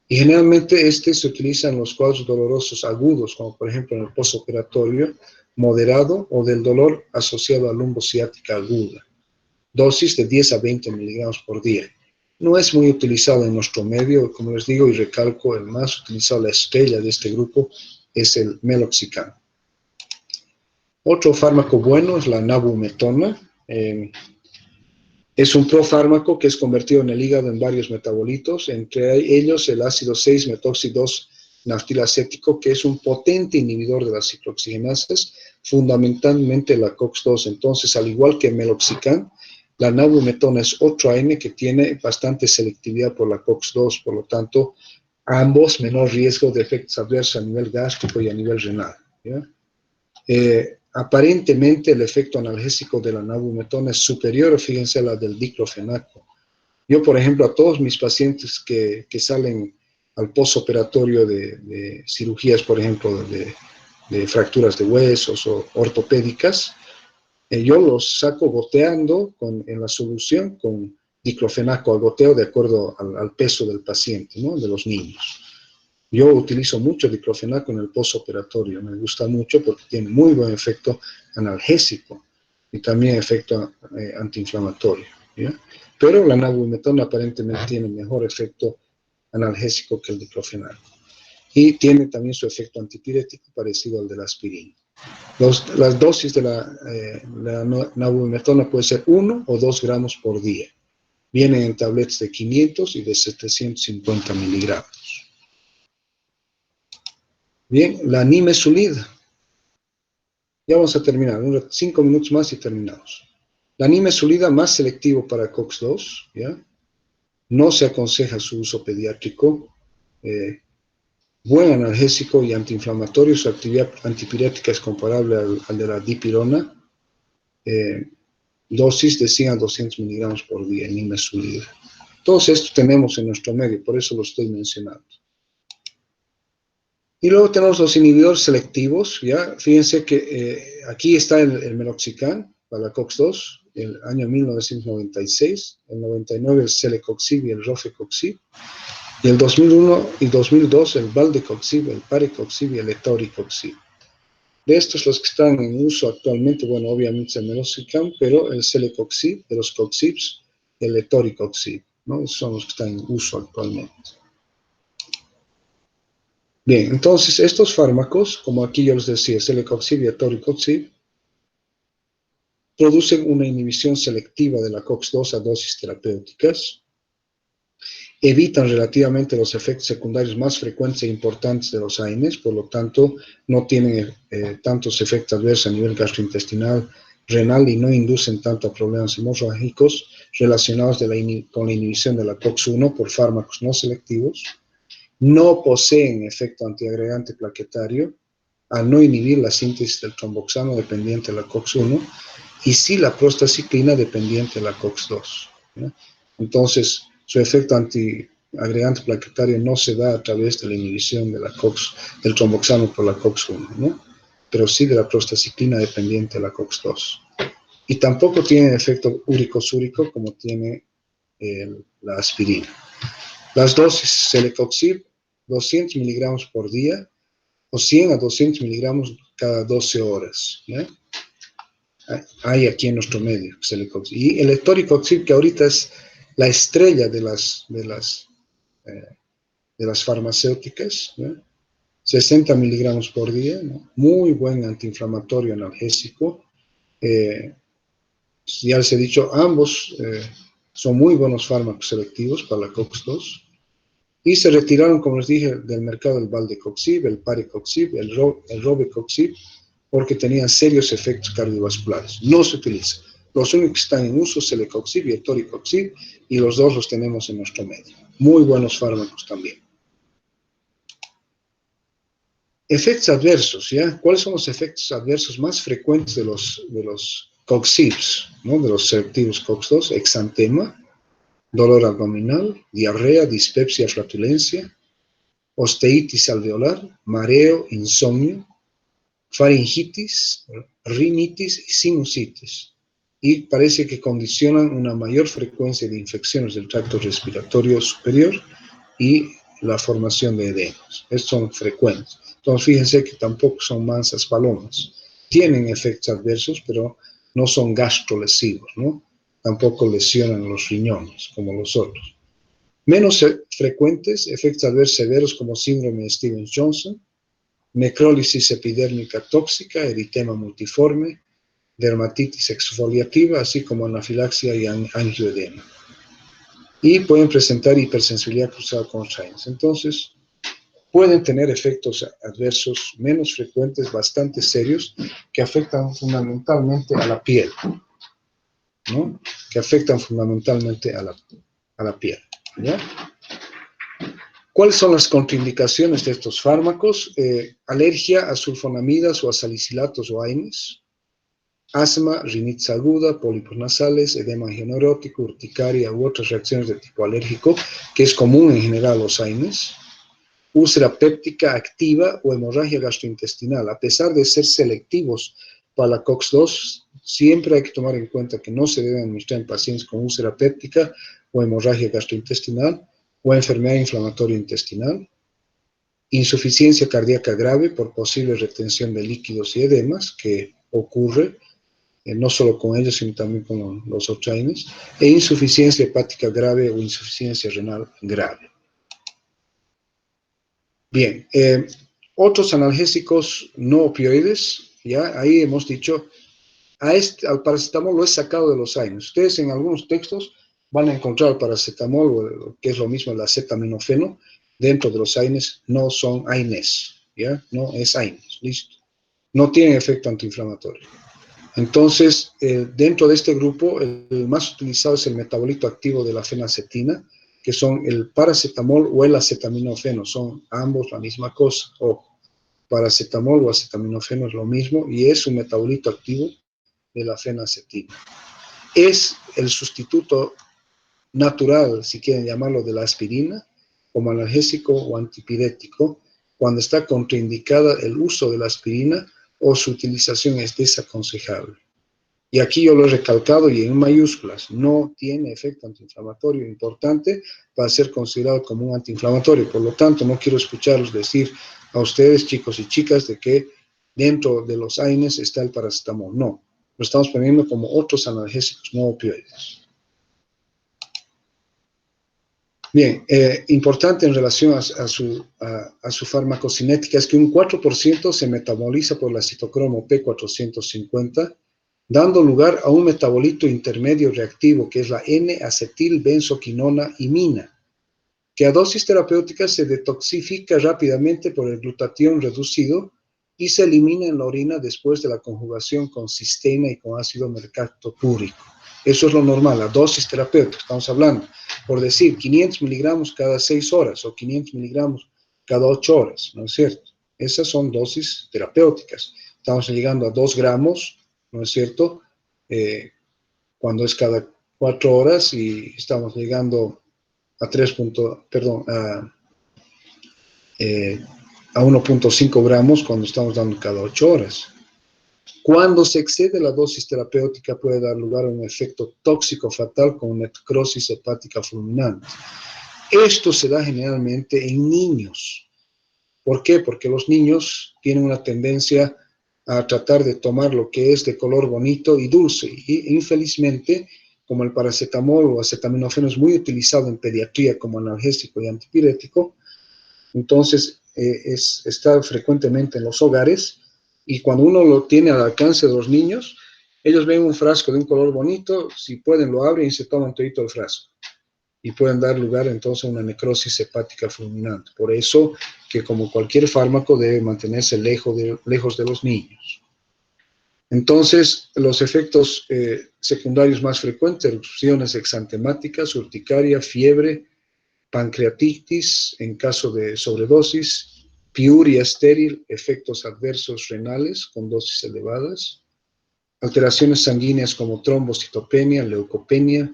Y generalmente se utiliza en los cuadros dolorosos agudos, como por ejemplo en el postoperatorio moderado o del dolor asociado a lumbociática aguda. Dosis de 10 a 20 miligramos por día. No es muy utilizado en nuestro medio, como les digo y recalco, el más utilizado, la estrella de este grupo, es el meloxicam. Otro fármaco bueno es la nabumetona. Es un profármaco que es convertido en el hígado en varios metabolitos, entre ellos el ácido 6-metoxidós-naftilacético, que es un potente inhibidor de las ciclooxigenasas, fundamentalmente la COX-2. Entonces, al igual que meloxicam, la nabumetona es otro AINE que tiene bastante selectividad por la COX-2, por lo tanto, ambos menor riesgo de efectos adversos a nivel gástrico y a nivel renal, ¿ya? Aparentemente el efecto analgésico de la nabumetona es superior, fíjense, a la del diclofenaco. Yo, por ejemplo, a todos mis pacientes que salen al postoperatorio de cirugías, por ejemplo, de fracturas de huesos o ortopédicas, yo los saco goteando en la solución con diclofenaco a goteo de acuerdo al peso del paciente, ¿no? De los niños. Yo utilizo mucho diclofenaco en el postoperatorio, me gusta mucho porque tiene muy buen efecto analgésico y también efecto antiinflamatorio, ¿ya? Pero la nabumetona aparentemente tiene mejor efecto analgésico que el diclofenaco. Y tiene también su efecto antipirético parecido al de la aspirina. Las dosis de la nabumetona puede ser 1 o 2 gramos por día. Vienen en tabletas de 500 y de 750 miligramos. Bien, la nimesulida. Ya vamos a terminar, 5 minutos más y terminamos. La nimesulida más selectivo para COX-2, ¿ya? No se aconseja su uso pediátrico. Buen analgésico y antiinflamatorio, su actividad antipirética es comparable al de la dipirona. Dosis de 100 a 200 miligramos por día, nimesulida. Todos estos tenemos en nuestro medio, por eso lo estoy mencionando. Y luego tenemos los inhibidores selectivos, ¿ya? Fíjense que aquí está el meloxicam para la COX-2, el año 1996, el 99 el celecoxib y el rofecoxib, y el 2001 y 2002 el valdecoxib, el parecoxib y el etoricoxib. De estos, los que están en uso actualmente, bueno, obviamente el meloxicam, pero el celecoxib, de los coxibs, el etoricoxib, ¿no? Esos son los que están en uso actualmente. Bien, entonces estos fármacos, como aquí yo les decía, celecoxib y etoricoxib, producen una inhibición selectiva de la COX-2 a dosis terapéuticas, evitan relativamente los efectos secundarios más frecuentes e importantes de los AINES, por lo tanto no tienen tantos efectos adversos a nivel gastrointestinal, renal y no inducen tanto a problemas hemorrágicos relacionados con la inhibición de la COX-1 por fármacos no selectivos. No poseen efecto antiagregante plaquetario al no inhibir la síntesis del tromboxano dependiente de la COX-1 y sí la prostaciclina dependiente de la COX-2, ¿ya? Entonces, su efecto antiagregante plaquetario no se da a través de la inhibición de la del tromboxano por la COX-1, ¿no? Pero sí de la prostaciclina dependiente de la COX-2. Y tampoco tiene efecto úrico-súrico como tiene la aspirina. Las dosis celecoxib, 200 miligramos por día, o 100 a 200 miligramos cada 12 horas, ¿ya? Hay aquí en nuestro medio celecoxib. Y el etoricoxib, que ahorita es la estrella de las farmacéuticas, ¿ya? 60 miligramos por día, ¿no? Muy buen antiinflamatorio analgésico. Ya les he dicho, ambos son muy buenos fármacos selectivos para la COX-2. Y se retiraron, como les dije, del mercado el valdecoxib, el parecoxib, el robecoxib, porque tenían serios efectos cardiovasculares. No se utilizan. Los únicos que están en uso es el celecoxib y el toricoxib, y los dos los tenemos en nuestro medio. Muy buenos fármacos también. Efectos adversos, ¿ya? ¿Cuáles son los efectos adversos más frecuentes de los coxibs, ¿no? De los selectivos COX-2? Exantema, dolor abdominal, diarrea, dispepsia, flatulencia, osteitis alveolar, mareo, insomnio, faringitis, rinitis y sinusitis. Y parece que condicionan una mayor frecuencia de infecciones del tracto respiratorio superior y la formación de edemas. Estos son frecuentes. Entonces, fíjense que tampoco son mansas palomas. Tienen efectos adversos, pero no son gastrolesivos, ¿no? Tampoco lesionan los riñones, como los otros. Menos frecuentes, efectos adversos severos como síndrome de Stevens-Johnson, necrólisis epidérmica tóxica, eritema multiforme, dermatitis exfoliativa, así como anafilaxia y angioedema. Y pueden presentar hipersensibilidad cruzada con Alzheimer. Entonces, pueden tener efectos adversos menos frecuentes, bastante serios, que afectan fundamentalmente a la piel, ¿no? Que afectan fundamentalmente a la piel, ¿ya? ¿Cuáles son las contraindicaciones de estos fármacos? Alergia a sulfonamidas o a salicilatos o AINES, asma, rinitis aguda, pólipos nasales, edema angioneurótico, urticaria u otras reacciones de tipo alérgico, que es común en general a los AINES, úlcera péptica activa o hemorragia gastrointestinal. A pesar de ser selectivos para la COX-2, siempre hay que tomar en cuenta que no se deben administrar en pacientes con úlcera péptica o hemorragia gastrointestinal o enfermedad inflamatoria intestinal. Insuficiencia cardíaca grave por posible retención de líquidos y edemas, que ocurre no solo con ellos, sino también con los Alzheimer, e insuficiencia hepática grave o insuficiencia renal grave. Bien, otros analgésicos no opioides, ya ahí hemos dicho, al paracetamol lo he sacado de los AINES. Ustedes en algunos textos van a encontrar el paracetamol, que es lo mismo el acetaminofeno, dentro de los AINES, no son AINES, ¿ya? No es AINES, listo. No tienen efecto antiinflamatorio. Entonces, dentro de este grupo, el más utilizado es el metabolito activo de la fenacetina, que son el paracetamol o el acetaminofeno, son ambos la misma cosa. Ojo, paracetamol o acetaminofeno es lo mismo y es un metabolito activo de la fenacetina. Es el sustituto natural, si quieren llamarlo, de la aspirina, como analgésico o antipirético, cuando está contraindicada el uso de la aspirina o su utilización es desaconsejable. Y aquí yo lo he recalcado y en mayúsculas, no tiene efecto antiinflamatorio importante para ser considerado como un antiinflamatorio. Por lo tanto, no quiero escucharlos decir a ustedes, chicos y chicas, de que dentro de los AINES está el paracetamol. No, lo estamos poniendo como otros analgésicos no opioides. Bien, importante en relación a su farmacocinética es que un 4% se metaboliza por la citocromo P450, dando lugar a un metabolito intermedio reactivo, que es la N-acetilbenzoquinona imina, que a dosis terapéuticas se detoxifica rápidamente por el glutatión reducido y se elimina en la orina después de la conjugación con cisteína y con ácido mercaptopúrico. Eso es lo normal, la dosis terapéutica, estamos hablando, por decir, 500 miligramos cada 6 horas o 500 miligramos cada 8 horas, ¿no es cierto? Esas son dosis terapéuticas. Estamos llegando a 2 gramos, ¿no es cierto? Cuando es cada 4 horas y estamos llegando a 1.5 gramos cuando estamos dando cada 8 horas. Cuando se excede la dosis terapéutica puede dar lugar a un efecto tóxico fatal con necrosis hepática fulminante. Esto se da generalmente en niños. ¿Por qué? Porque los niños tienen una tendencia a tratar de tomar lo que es de color bonito y dulce. Y infelizmente, como el paracetamol o acetaminofeno es muy utilizado en pediatría como analgésico y antipirético, entonces está frecuentemente en los hogares y cuando uno lo tiene al alcance de los niños, ellos ven un frasco de un color bonito, si pueden lo abren y se toman todito el frasco. Y pueden dar lugar entonces a una necrosis hepática fulminante. Por eso que como cualquier fármaco debe mantenerse lejos de los niños. Entonces, los efectos secundarios más frecuentes, erupciones exantemáticas, urticaria, fiebre, pancreatitis en caso de sobredosis, piuria estéril, efectos adversos renales con dosis elevadas, alteraciones sanguíneas como trombocitopenia, leucopenia,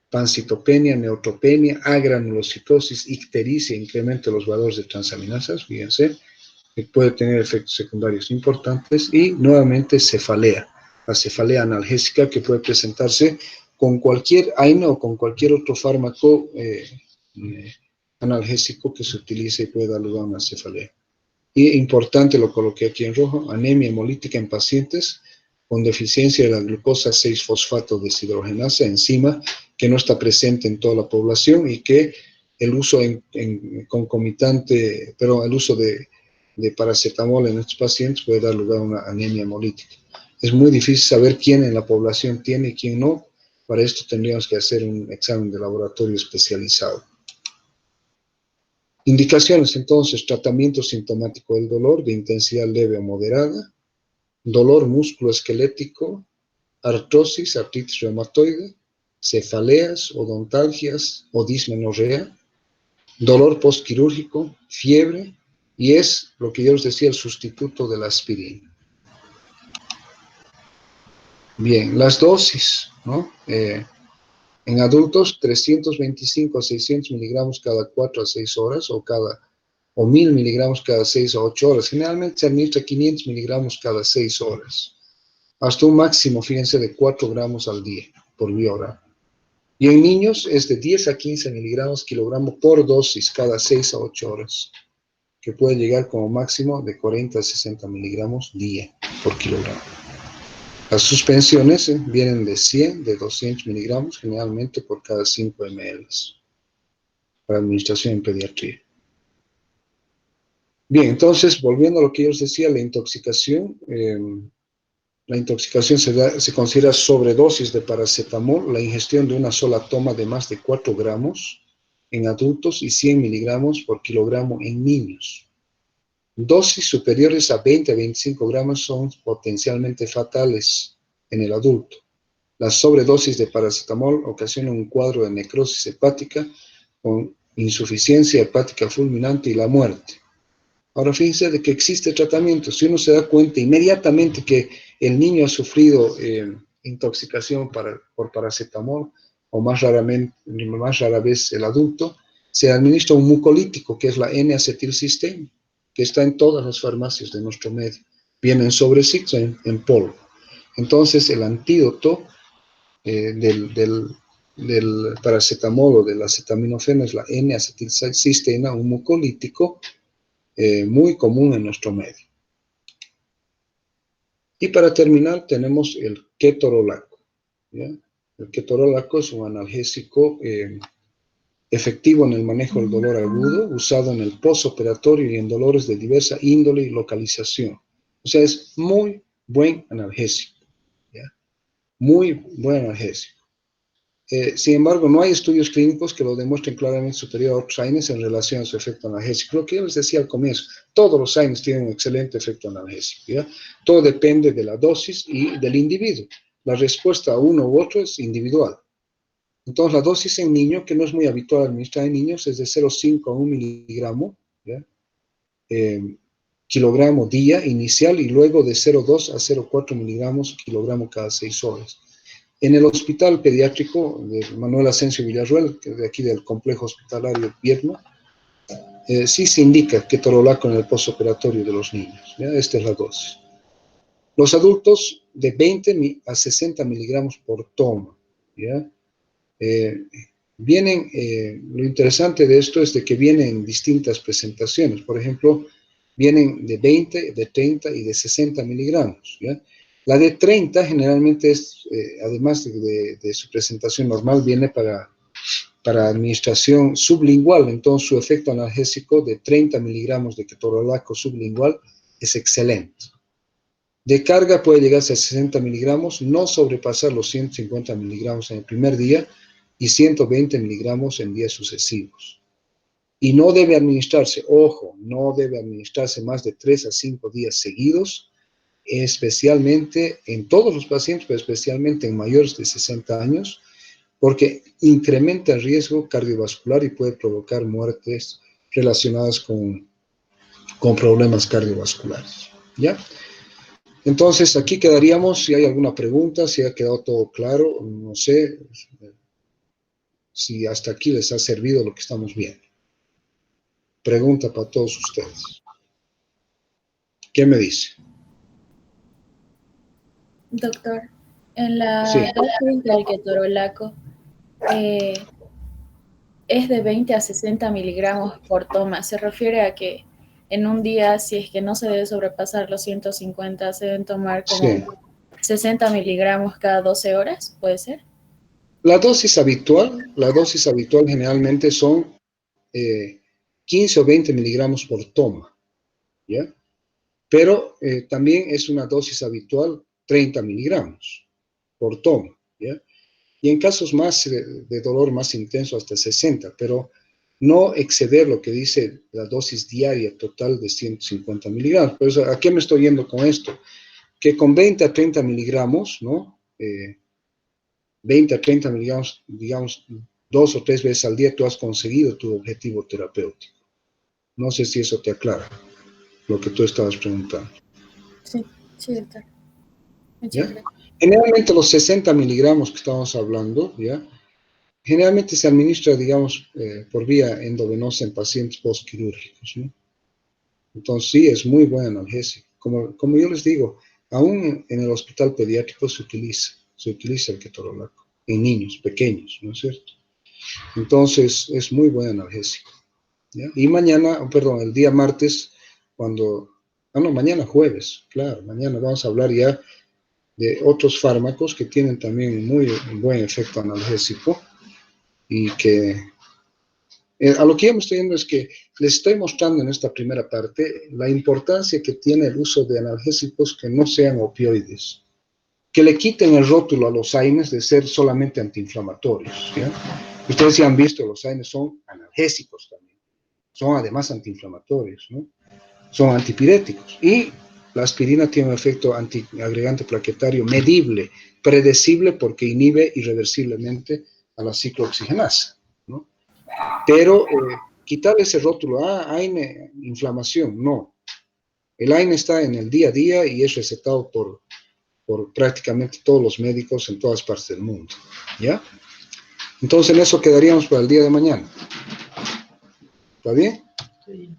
pancitopenia, neutropenia, agranulocitosis, ictericia, incremento de los valores de transaminasas, fíjense, que puede tener efectos secundarios importantes, y nuevamente cefalea, la cefalea analgésica que puede presentarse con cualquier AINE o con cualquier otro fármaco analgésico que se utilice y puede dar lugar a una cefalea. Y importante, lo coloqué aquí en rojo, anemia hemolítica en pacientes con deficiencia de la glucosa 6-fosfato deshidrogenasa, enzima que no está presente en toda la población y que el uso concomitante, pero el uso de paracetamol en estos pacientes puede dar lugar a una anemia hemolítica. Es muy difícil saber quién en la población tiene y quién no. Para esto tendríamos que hacer un examen de laboratorio especializado. Indicaciones, entonces, tratamiento sintomático del dolor de intensidad leve o moderada, dolor musculoesquelético, artrosis, artritis reumatoide, cefaleas, odontalgias o dismenorrea, dolor postquirúrgico, fiebre, y es lo que yo les decía, el sustituto de la aspirina. Bien, las dosis, ¿no? En adultos, 325 a 600 miligramos cada 4 a 6 horas o 1000 miligramos cada 6 a 8 horas. Generalmente se administra 500 miligramos cada 6 horas, hasta un máximo, fíjense, de 4 gramos al día por vía oral. Y en niños es de 10 a 15 miligramos kilogramo por dosis cada 6 a 8 horas, que puede llegar como máximo de 40 a 60 miligramos día por kilogramo. Las suspensiones vienen de 100, de 200 miligramos, generalmente por cada 5 ml, para administración en pediatría. Bien, entonces, volviendo a lo que yo les decía, la intoxicación se considera sobredosis de paracetamol, la ingestión de una sola toma de más de 4 gramos en adultos y 100 miligramos por kilogramo en niños. Dosis superiores a 20 a 25 gramos son potencialmente fatales en el adulto. La sobredosis de paracetamol ocasiona un cuadro de necrosis hepática con insuficiencia hepática fulminante y la muerte. Ahora fíjense de que existe tratamiento. Si uno se da cuenta inmediatamente que el niño ha sufrido intoxicación por paracetamol, o más rara vez el adulto, se administra un mucolítico, que es la N-acetilcisteína, que está en todas las farmacias de nuestro medio. Viene en sobrecito, en polvo. Entonces, el antídoto del paracetamol o del acetaminofeno es la N-acetilcisteína, un mucolítico muy común en nuestro medio. Y para terminar tenemos el ketorolaco, ¿ya? El ketorolaco es un analgésico efectivo en el manejo del dolor agudo, usado en el postoperatorio y en dolores de diversa índole y localización. O sea, es muy buen analgésico, ¿ya? Muy buen analgésico. Sin embargo, no hay estudios clínicos que lo demuestren claramente superior a otros AINES en relación a su efecto analgésico. Lo que yo les decía al comienzo, todos los AINES tienen un excelente efecto analgésico, ¿ya? Todo depende de la dosis y del individuo. La respuesta a uno u otro es individual. Entonces, la dosis en niño, que no es muy habitual administrar en niños, es de 0,5 a 1 miligramo, ¿ya? Kilogramo día inicial, y luego de 0,2 a 0,4 miligramos kilogramo cada 6 horas. En el hospital pediátrico de Manuel Asensio Villarruel, que de aquí del complejo hospitalario Viedma, sí se indica ketorolaco en el postoperatorio de los niños, ¿ya? Esta es la dosis. Los adultos, de 20 a 60 miligramos por toma, ¿ya? Lo interesante de esto es de que vienen en distintas presentaciones. Por ejemplo, vienen de 20, de 30 y de 60 miligramos, ¿ya? La de 30 generalmente es, además de su presentación normal, viene para administración sublingual. Entonces, su efecto analgésico de 30 miligramos de ketorolaco sublingual es excelente. De carga puede llegarse a 60 miligramos, no sobrepasar los 150 miligramos en el primer día y 120 miligramos en días sucesivos. Y no debe administrarse, ojo, no debe administrarse más de 3 a 5 días seguidos, especialmente en todos los pacientes, pero especialmente en mayores de 60 años, porque incrementa el riesgo cardiovascular y puede provocar muertes relacionadas con problemas cardiovasculares, ¿ya? Entonces, aquí quedaríamos. Si hay alguna pregunta, si ha quedado todo claro, no sé si hasta aquí les ha servido lo que estamos viendo. Pregunta para todos ustedes. ¿Qué me dice? Doctor, en la Sí. dosis del ketorolaco es de 20 a 60 miligramos por toma. Se refiere a que en un día, si es que no se debe sobrepasar los 150, se deben tomar como Sí. 60 miligramos cada 12 horas, ¿puede ser? La dosis habitual generalmente son 15 o 20 miligramos por toma, ¿ya? Pero también es una dosis habitual 30 miligramos por toma, ¿ya? Y en casos más de dolor más intenso hasta 60, pero no exceder lo que dice la dosis diaria total de 150 miligramos. Por eso, ¿a qué me estoy yendo con esto? Que con 20 a 30 miligramos, ¿no? 20 a 30 miligramos, digamos, 2 o 3 veces al día, tú has conseguido tu objetivo terapéutico. No sé si eso te aclara lo que tú estabas preguntando. Sí, sí, doctor. Muchas ¿Ya? gracias. Generalmente los 60 miligramos que estamos hablando, ¿ya? Generalmente se administra, digamos, por vía endovenosa en pacientes postquirúrgicos, ¿no? Entonces sí, es muy buen analgésico. Como yo les digo, aún en el hospital pediátrico se utiliza el ketorolaco en niños pequeños, ¿no es cierto? Entonces es muy buen analgésico, ¿ya? Y mañana, perdón, el día martes, mañana jueves, claro, mañana vamos a hablar ya de otros fármacos que tienen también muy buen efecto analgésico y que a lo que yo me estoy viendo es que les estoy mostrando en esta primera parte la importancia que tiene el uso de analgésicos que no sean opioides, que le quiten el rótulo a los AINES de ser solamente antiinflamatorios, ¿ya? Ustedes ya han visto, los AINES son analgésicos también, son además antiinflamatorios, ¿no? Son antipiréticos. Y la aspirina tiene un efecto antiagregante plaquetario medible, predecible porque inhibe irreversiblemente a la ciclooxigenasa, ¿no? Pero quitarle ese rótulo, AINE, inflamación, no. El AINE está en el día a día y es recetado por prácticamente todos los médicos en todas partes del mundo, ¿ya? Entonces en eso quedaríamos para el día de mañana. ¿Está bien? Sí.